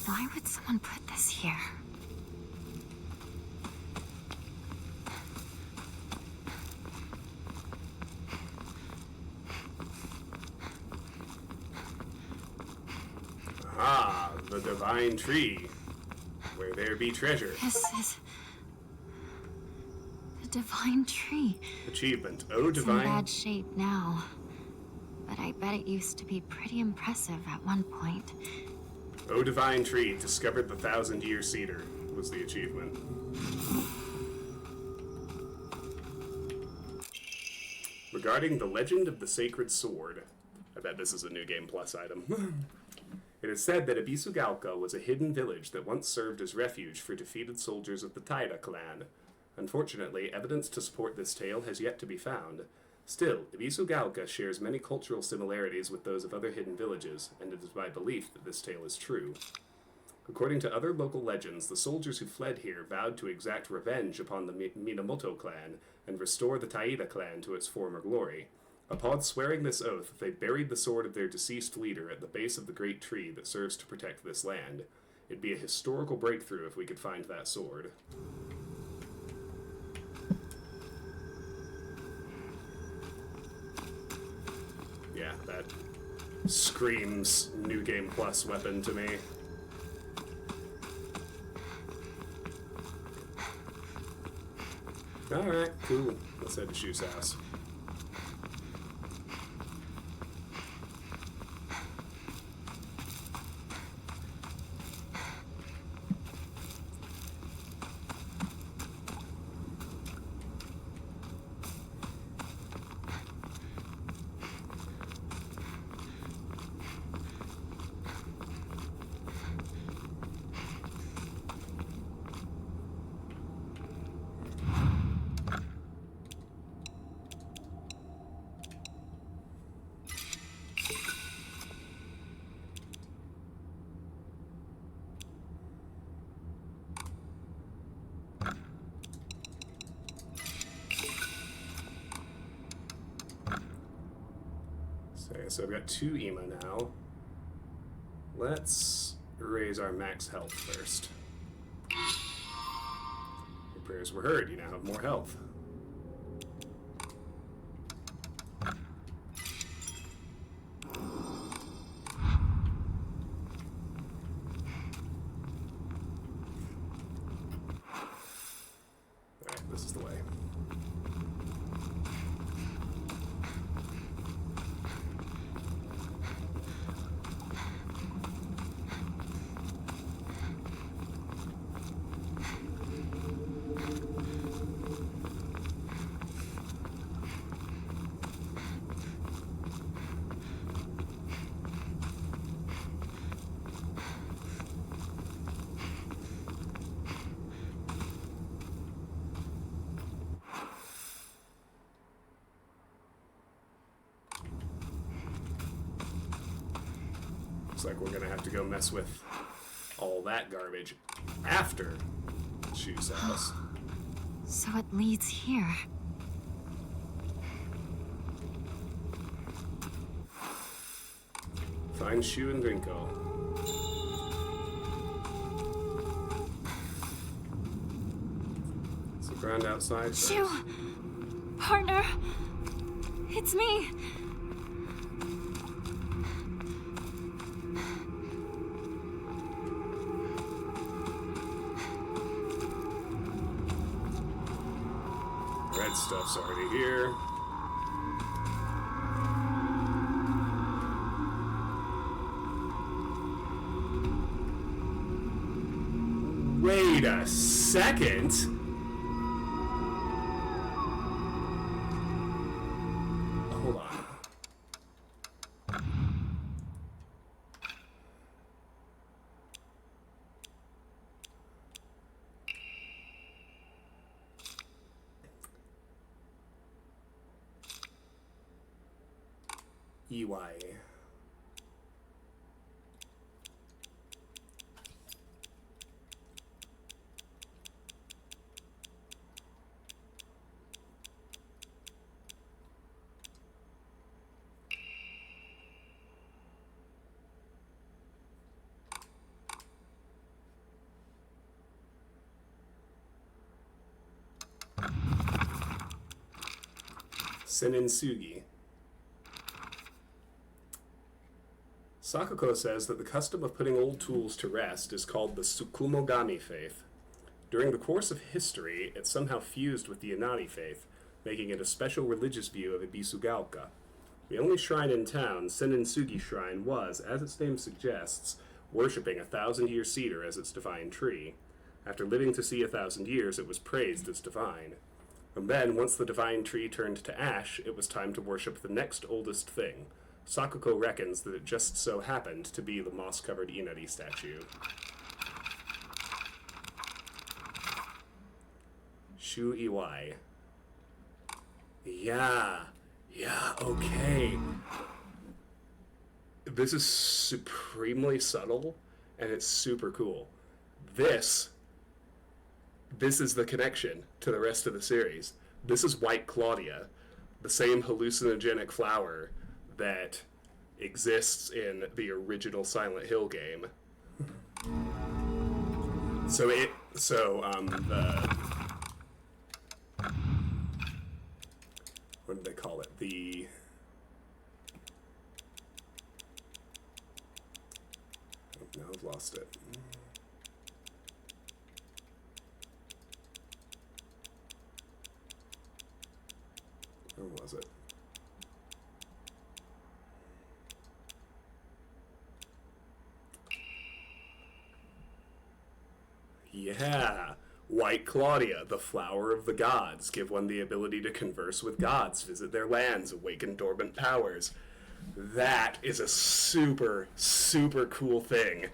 Why would someone put this here? Ah, the divine tree, where there be treasure. This is the divine tree. Achievement. Oh, It's in divine. bad shape now, but I bet it used to be pretty impressive at one point. Oh, divine tree, discovered the 1,000-year cedar was the achievement. Regarding the legend of the sacred sword, I bet this is a New Game Plus item. It is said that Ibisugalka was a hidden village that once served as refuge for defeated soldiers of the Taira clan. Unfortunately, evidence to support this tale has yet to be found. Still, Ibisugalka shares many cultural similarities with those of other hidden villages, and it is my belief that this tale is true. According to other local legends, the soldiers who fled here vowed to exact revenge upon the Minamoto clan and restore the Taira clan to its former glory. Upon swearing this oath, they buried the sword of their deceased leader at the base of the great tree that serves to protect this land. It'd be a historical breakthrough if we could find that sword. Yeah, that screams New Game Plus weapon to me. Alright, cool. Let's head to Shu's house. So I've got 2 EMA now. Let's raise our max health first. Your prayers were heard. You now have more health. Alright, this is the way. looks like we're gonna have to go mess with all that garbage after Shu's house. So it leads here. Find Shu and Rinko. It's the ground outside. Shu! Partner! It's me! Red stuff's already here. Wait a second. Hold on. EY. Senninsugi. Sakuko says that the custom of putting old tools to rest is called the Tsukumogami faith. During the course of history, it somehow fused with the Inari faith, making it a special religious view of Ibisugaoka. The only shrine in town, Senninsugi Shrine, was, as its name suggests, worshipping a 1,000-year cedar as its divine tree. After living to see 1,000 years, it was praised as divine. And then, once the divine tree turned to ash, it was time to worship the next oldest thing. Sakuko reckons that it just so happened to be the moss-covered Inari statue. Shu Iwai. Yeah, okay. This is supremely subtle, and it's super cool. This is the connection to the rest of the series. This is White Claudia, the same hallucinogenic flower that exists in the original Silent Hill game. What did they call it? Oh, now I've lost it. Where was it? Yeah, White Claudia, the flower of the gods, give one the ability to converse with gods, visit their lands, awaken dormant powers. That is a super, super cool thing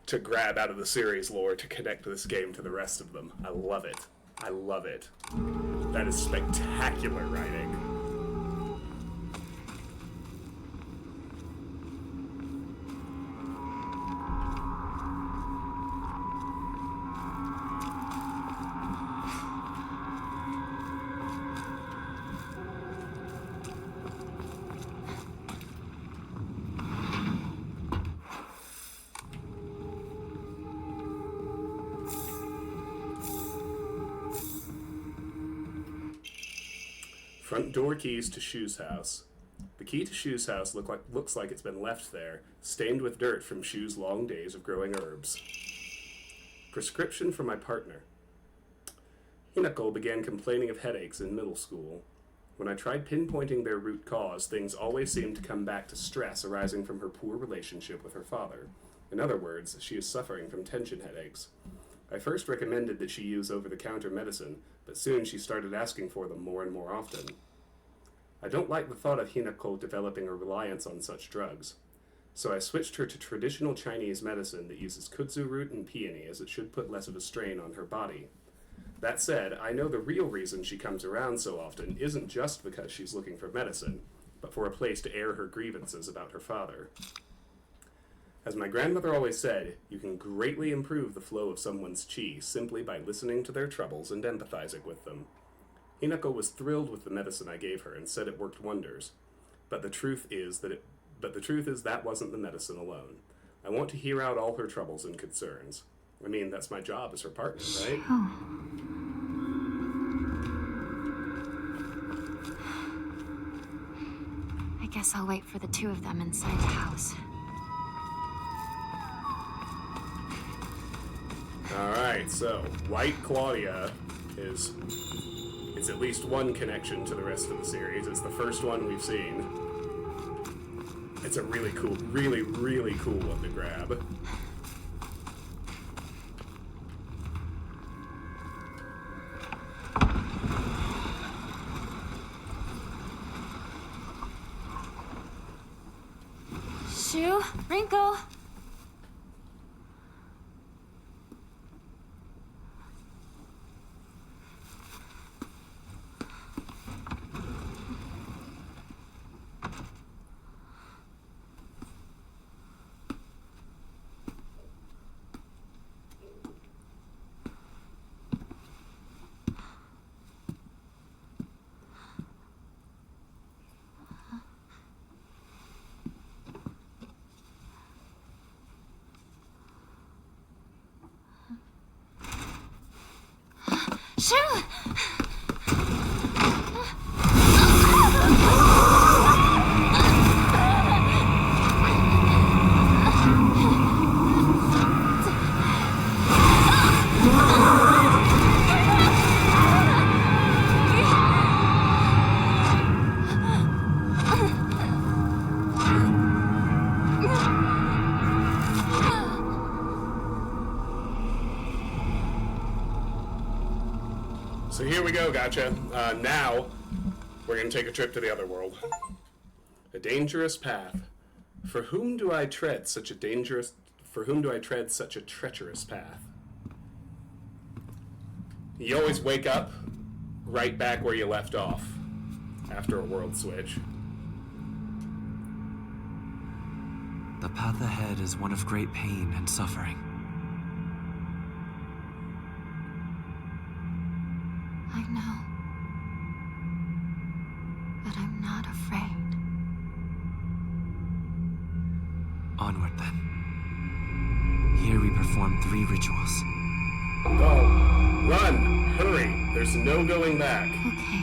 to grab out of the series lore to connect this game to the rest of them. I love it. I love it. That is spectacular writing. Front door keys to Shu's house. The key to Shu's house looks like it's been left there, stained with dirt from Shu's long days of growing herbs. Prescription for my partner. Hinako began complaining of headaches in middle school. When I tried pinpointing their root cause, things always seemed to come back to stress arising from her poor relationship with her father. In other words, she is suffering from tension headaches. I first recommended that she use over-the-counter medicine, but soon she started asking for them more and more often. I don't like the thought of Hinako developing a reliance on such drugs, so I switched her to traditional Chinese medicine that uses kudzu root and peony, as it should put less of a strain on her body. That said, I know the real reason she comes around so often isn't just because she's looking for medicine, but for a place to air her grievances about her father. As my grandmother always said, you can greatly improve the flow of someone's chi simply by listening to their troubles and empathizing with them. Hinako was thrilled with the medicine I gave her and said it worked wonders. But the truth is that wasn't the medicine alone. I want to hear out all her troubles and concerns. I mean, that's my job as her partner, right? I guess I'll wait for the two of them inside the house. Alright, so White Claudia is at least one connection to the rest of the series. It's the first one we've seen. It's a really cool, really cool one to grab. Shu, Rinko. Shu! So here we go, gotcha. Now, we're going to take a trip to the other world. A dangerous path. For whom do I tread such a treacherous path? You always wake up right back where you left off after a world switch. The path ahead is one of great pain and suffering. I know. But I'm not afraid. Onward, then. Here we perform 3 rituals. Go! Run! Hurry! There's no going back. Okay.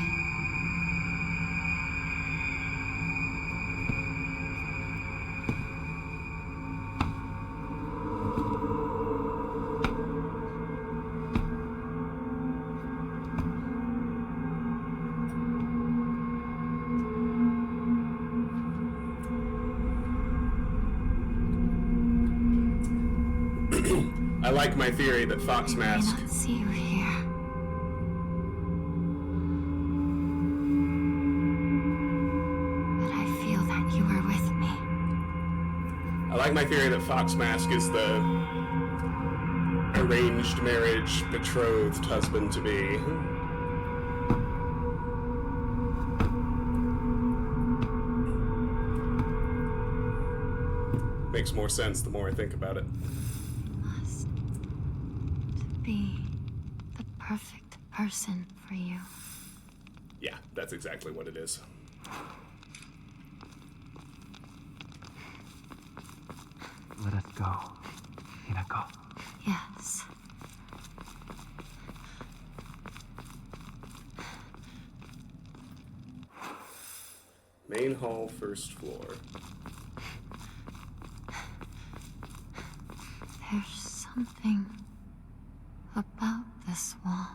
I like my theory that Fox I may Mask... not see you here. But I feel that you are with me. I like my theory that Fox Mask is the arranged marriage, betrothed husband-to-be. Makes more sense the more I think about it. Must be the perfect person for you. Yeah, that's exactly what it is. Let us go, Hinako. Yes. Main hall, first floor. There's something about this wall.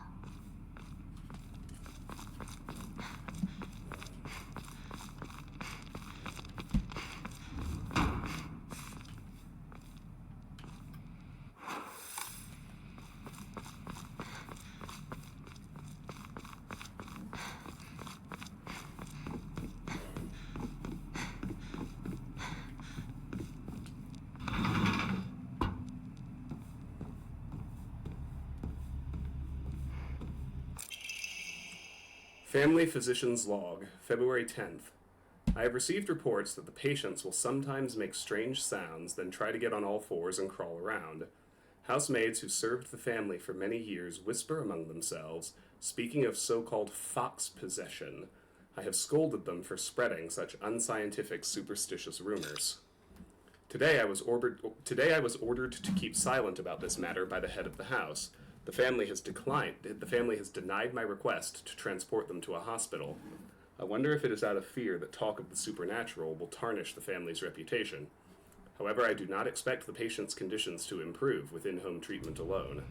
Family Physician's Log, February 10th. I have received reports that the patients will sometimes make strange sounds, then try to get on all fours and crawl around. Housemaids who served the family for many years whisper among themselves, speaking of so-called fox possession. I have scolded them for spreading such unscientific, superstitious rumors. Today I was ordered to keep silent about this matter by the head of the house. The family has denied my request to transport them to a hospital. I wonder if it is out of fear that talk of the supernatural will tarnish the family's reputation. However, I do not expect the patient's conditions to improve with in-home treatment alone.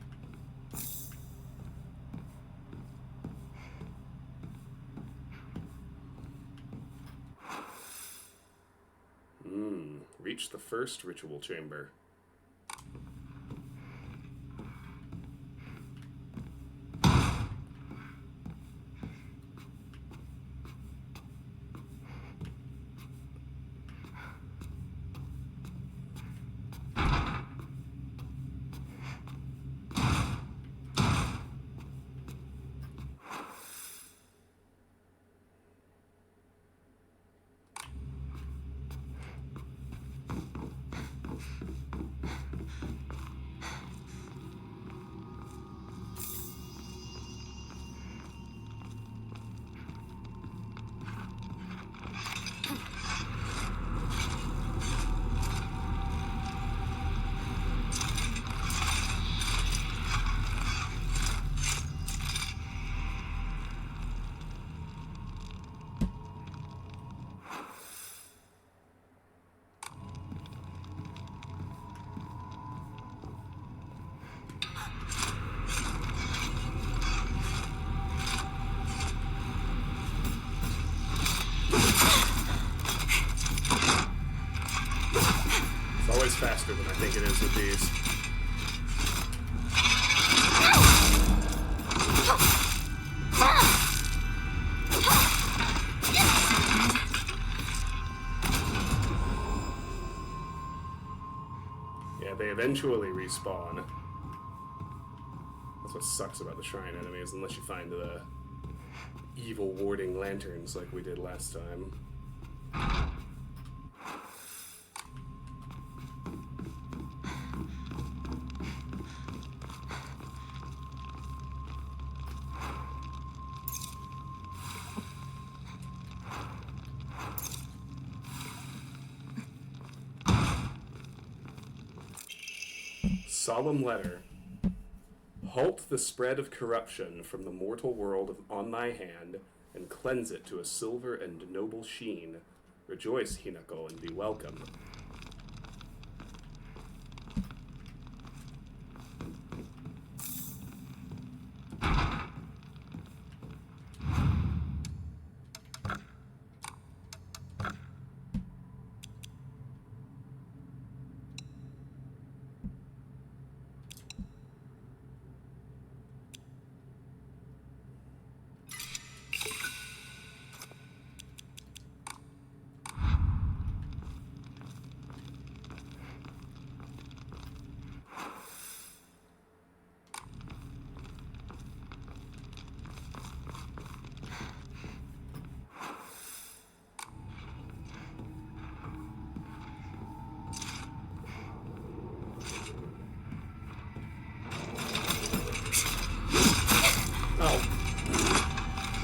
Reach the first ritual chamber. Always faster than I think it is with these. Yeah, they eventually respawn. That's what sucks about the shrine enemies, unless you find the evil warding lanterns like we did last time. Solemn letter. Halt the spread of corruption from the mortal world on thy hand, and cleanse it to a silver and noble sheen. Rejoice, Hinako, and be welcome.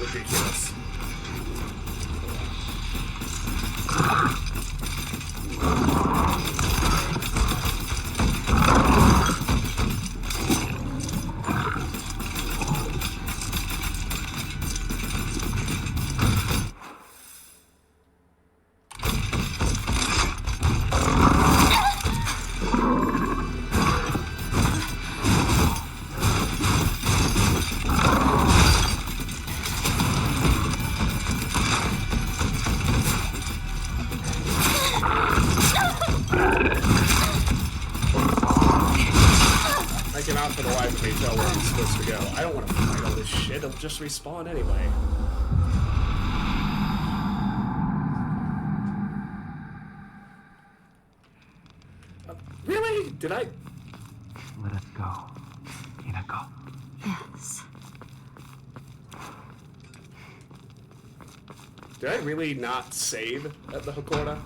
Ridiculous. I cannot for the life of me tell where I'm supposed to go. I don't want to fight all this shit. It'll just respawn anyway. Really? Did I? Let us go, Hinako. Yes. Did I really not save at the Hokora?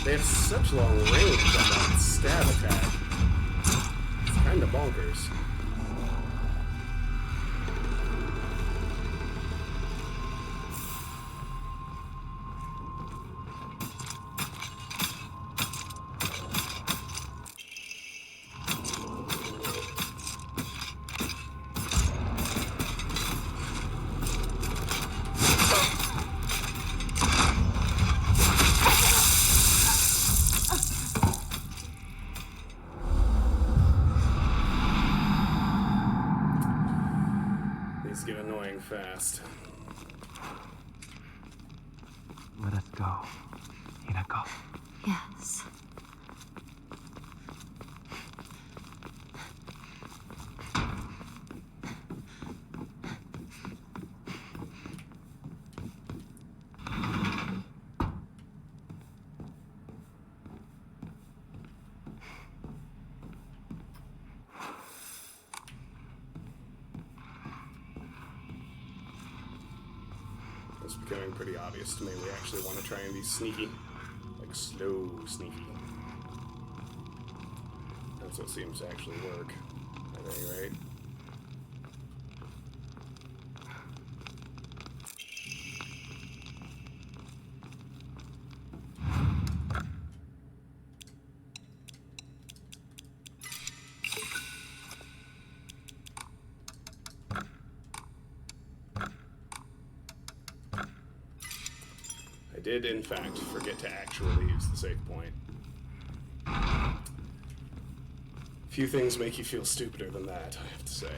They have such long range on that stab attack. It's kind of bonkers. Get annoying fast. Let us go, Hinako. Yes. It's becoming pretty obvious to me we actually want to try and be sneaky. Like, slow sneaky. That's what seems to actually work, at any rate. I did, in fact, forget to actually use the save point. Few things make you feel stupider than that, I have to say.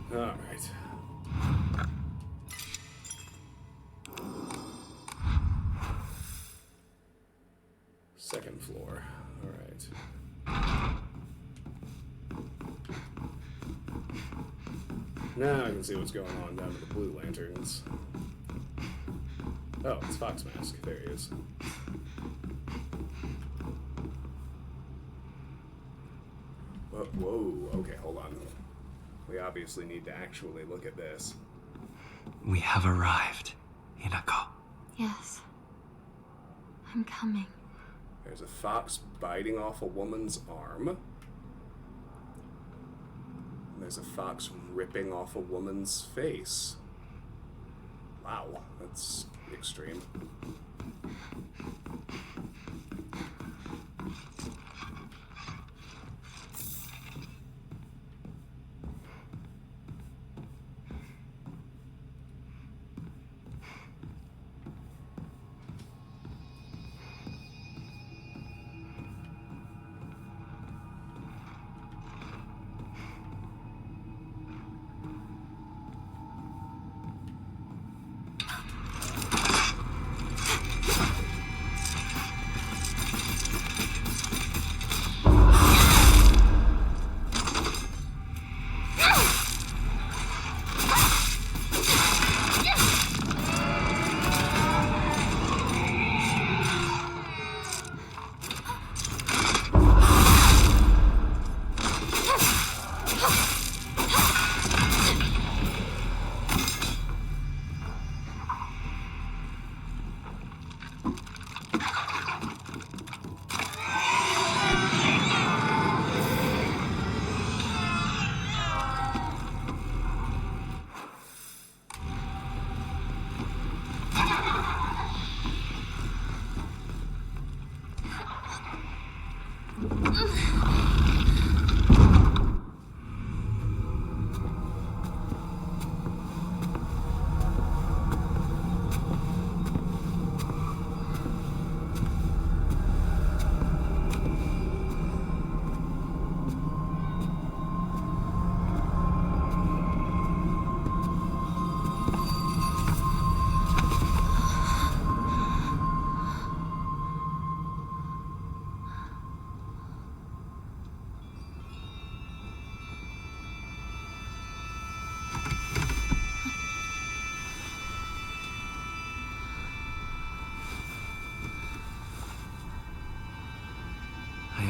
Alright. Second floor. Alright. Now I can see what's going on down to the Blue Lanterns. Oh, it's Fox Mask. There he is. Whoa, okay, hold on. We obviously need to actually look at this. We have arrived, Hinako. Yes. I'm coming. There's a fox biting off a woman's arm. And there's a fox ripping off a woman's face. Wow, that's extreme.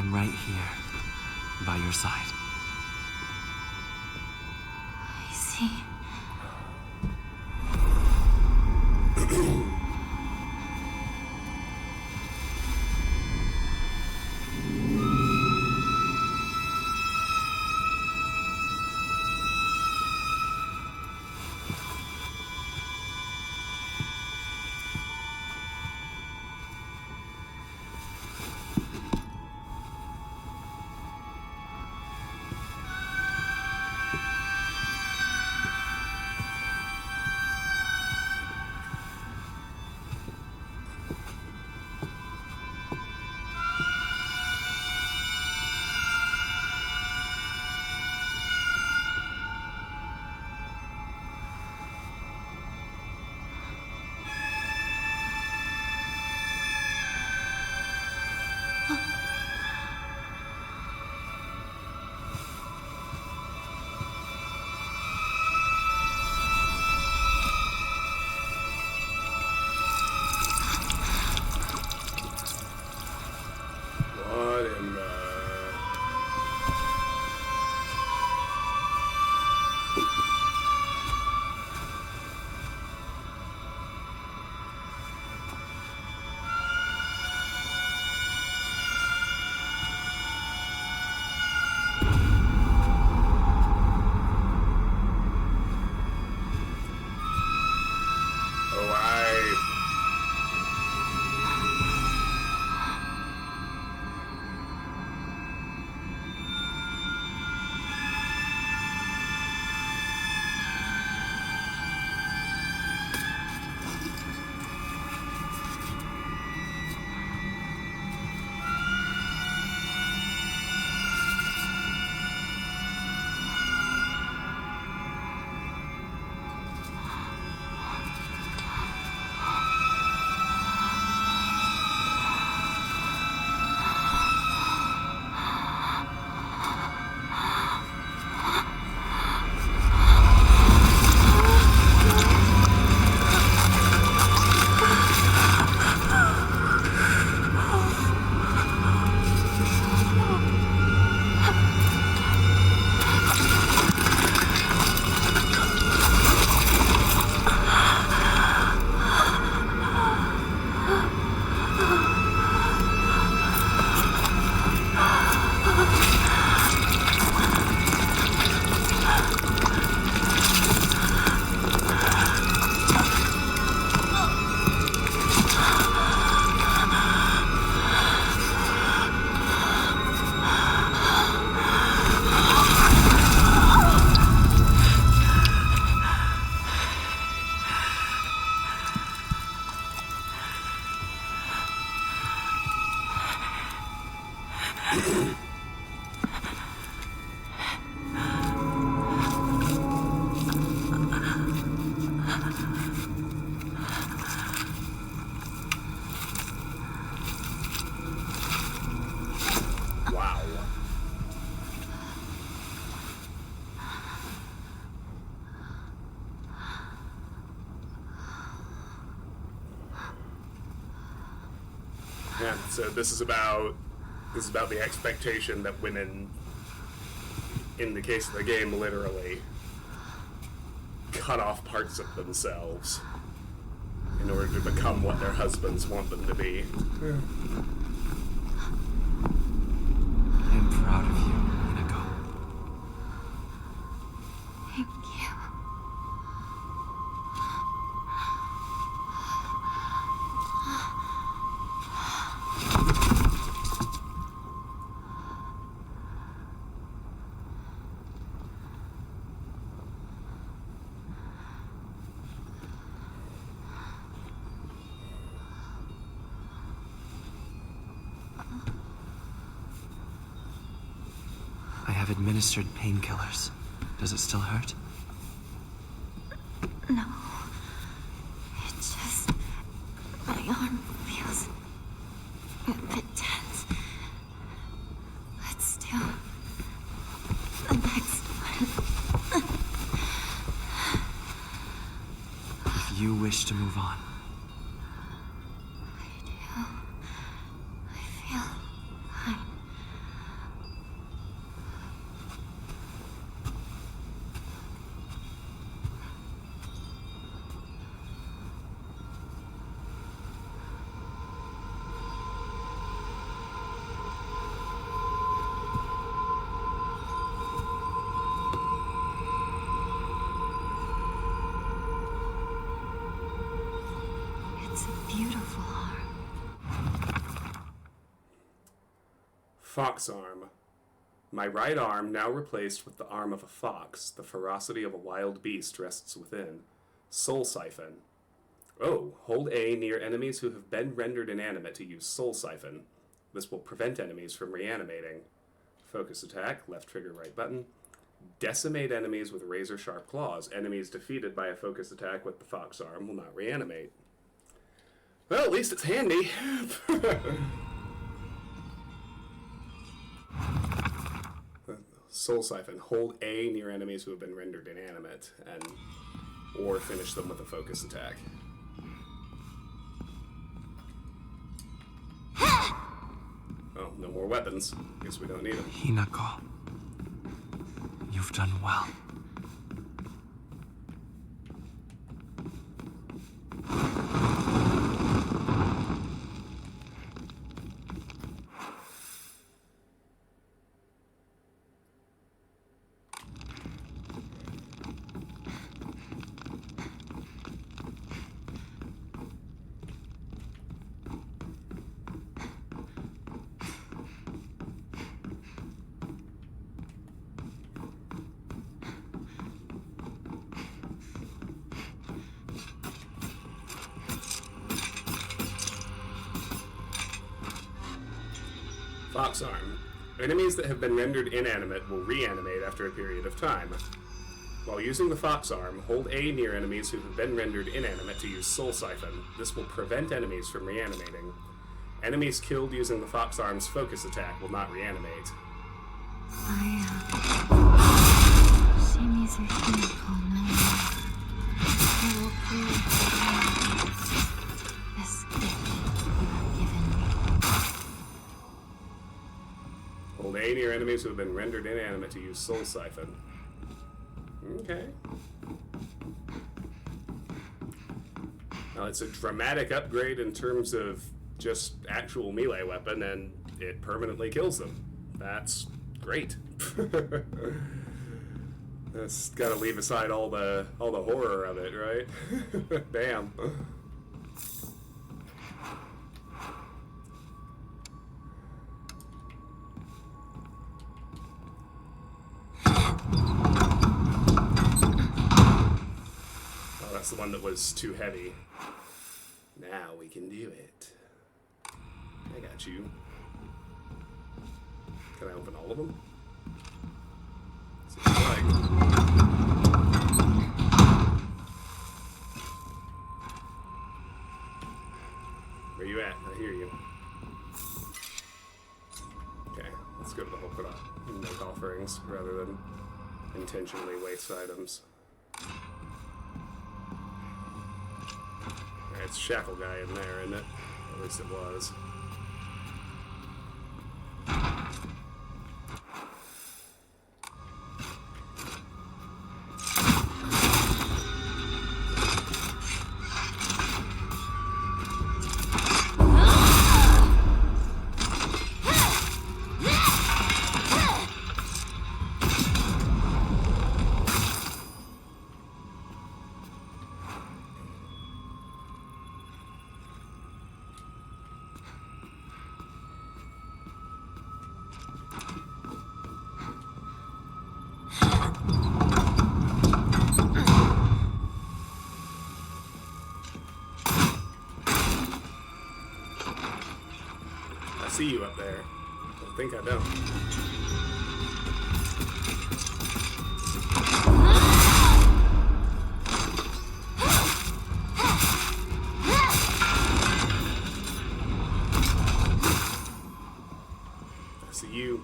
I'm right here, by your side. I see. What in the... Oh, wow. Yeah, so this is about the expectation that women, in the case of the game, literally cut off parts of themselves in order to become what their husbands want them to be. I am proud of you, Minako. Thank you. I have administered painkillers. Does it still hurt? No. It just... my arm feels a bit tense. Let's do the next one. If you wish to move on, I do. I feel fine. It's a beautiful arm. Fox arm. My right arm, now replaced with the arm of a fox, the ferocity of a wild beast rests within. Soul Siphon. Oh, hold A near enemies who have been rendered inanimate to use Soul Siphon. This will prevent enemies from reanimating. Focus attack, left trigger, right button. Decimate enemies with razor-sharp claws. Enemies defeated by a focus attack with the fox arm will not reanimate. Well, at least it's handy. Soul Siphon. Hold A near enemies who have been rendered inanimate, or finish them with a focus attack. Oh, no more weapons. Guess we don't need them. Hinako, you've done well. Fox arm. Enemies that have been rendered inanimate will reanimate after a period of time. While using the fox arm, hold A near enemies who have been rendered inanimate to use Soul Siphon. This will prevent enemies from reanimating. Enemies killed using the fox arm's focus attack will not reanimate. Shame these are beautiful, no more. I will prove this gift you have given me. Hold A near enemies who have been rendered inanimate to use Soul Siphon. Okay. Now it's a dramatic upgrade in terms of just actual melee weapon, and it permanently kills them. That's great. That's gotta leave aside all the horror of it, right? Damn. Oh, that's the one that was too heavy. Now we can do it. I got you. Can I open all of them? Seems like. Where you at? I hear you. Okay, let's go to the Hokura and make offerings rather than intentionally waste items. It's Shackle Guy in there, isn't it? At least it was. I see you up there. I think I don't. I see you.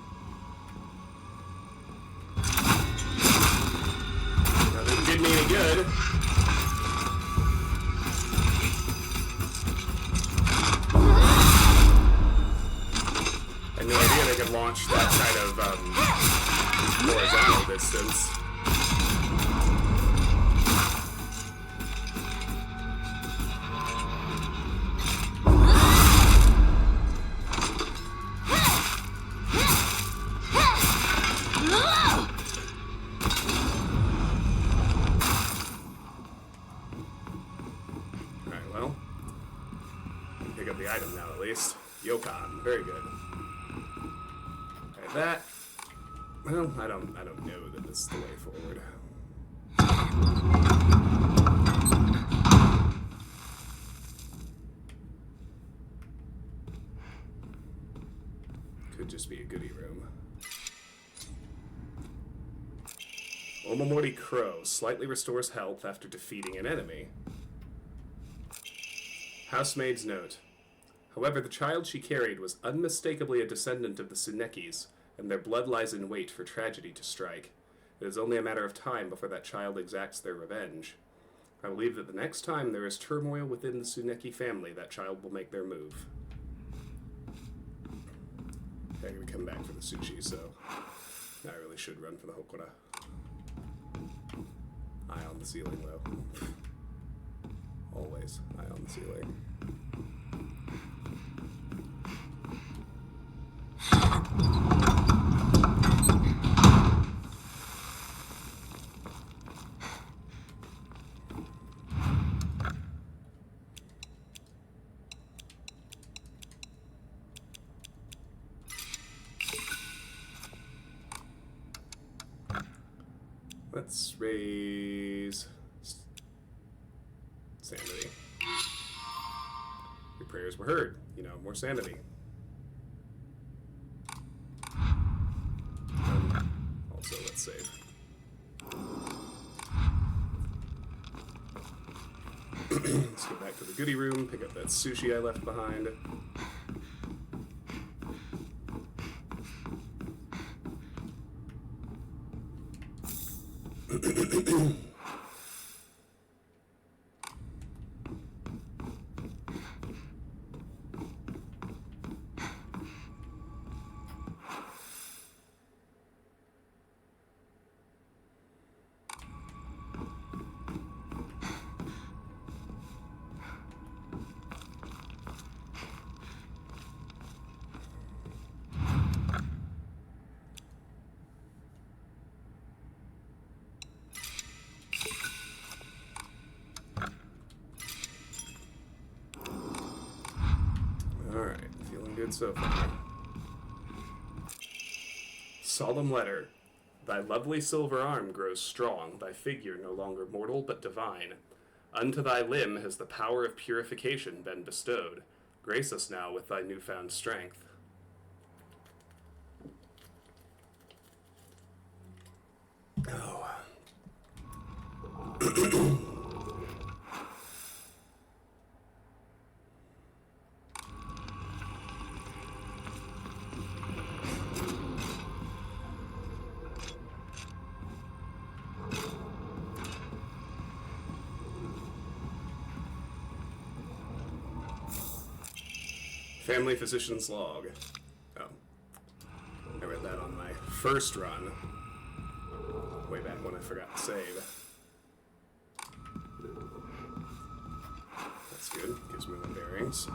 That didn't do me any good. No idea they could launch that kind of horizontal distance. Alright, well, pick up the item now, at least. Yokon. Very good. Alright, that... Well, I don't know that this is the way forward. Could just be a goodie room. Omamori Crow slightly restores health after defeating an enemy. Housemaid's note. However, the child she carried was unmistakably a descendant of the Tsunekis, and their blood lies in wait for tragedy to strike. It is only a matter of time before that child exacts their revenge. I believe that the next time there is turmoil within the Tsuneki family, that child will make their move. Okay, we come back for the sushi, so I really should run for the Hokora. Eye on the ceiling, though. Always eye on the ceiling. Let's raise sanity. Your prayers were heard. You know, more sanity. Also, let's save. Let's go back to the goodie room, pick up that sushi I left behind. Alright, feeling good so far. Solemn letter. Thy lovely silver arm grows strong, thy figure no longer mortal but divine. Unto thy limb has the power of purification been bestowed. Grace us now with thy newfound strength. Oh. Family physician's log. Oh. I read that on my first run. Way back when I forgot to save. That's good. Gives me the bearings.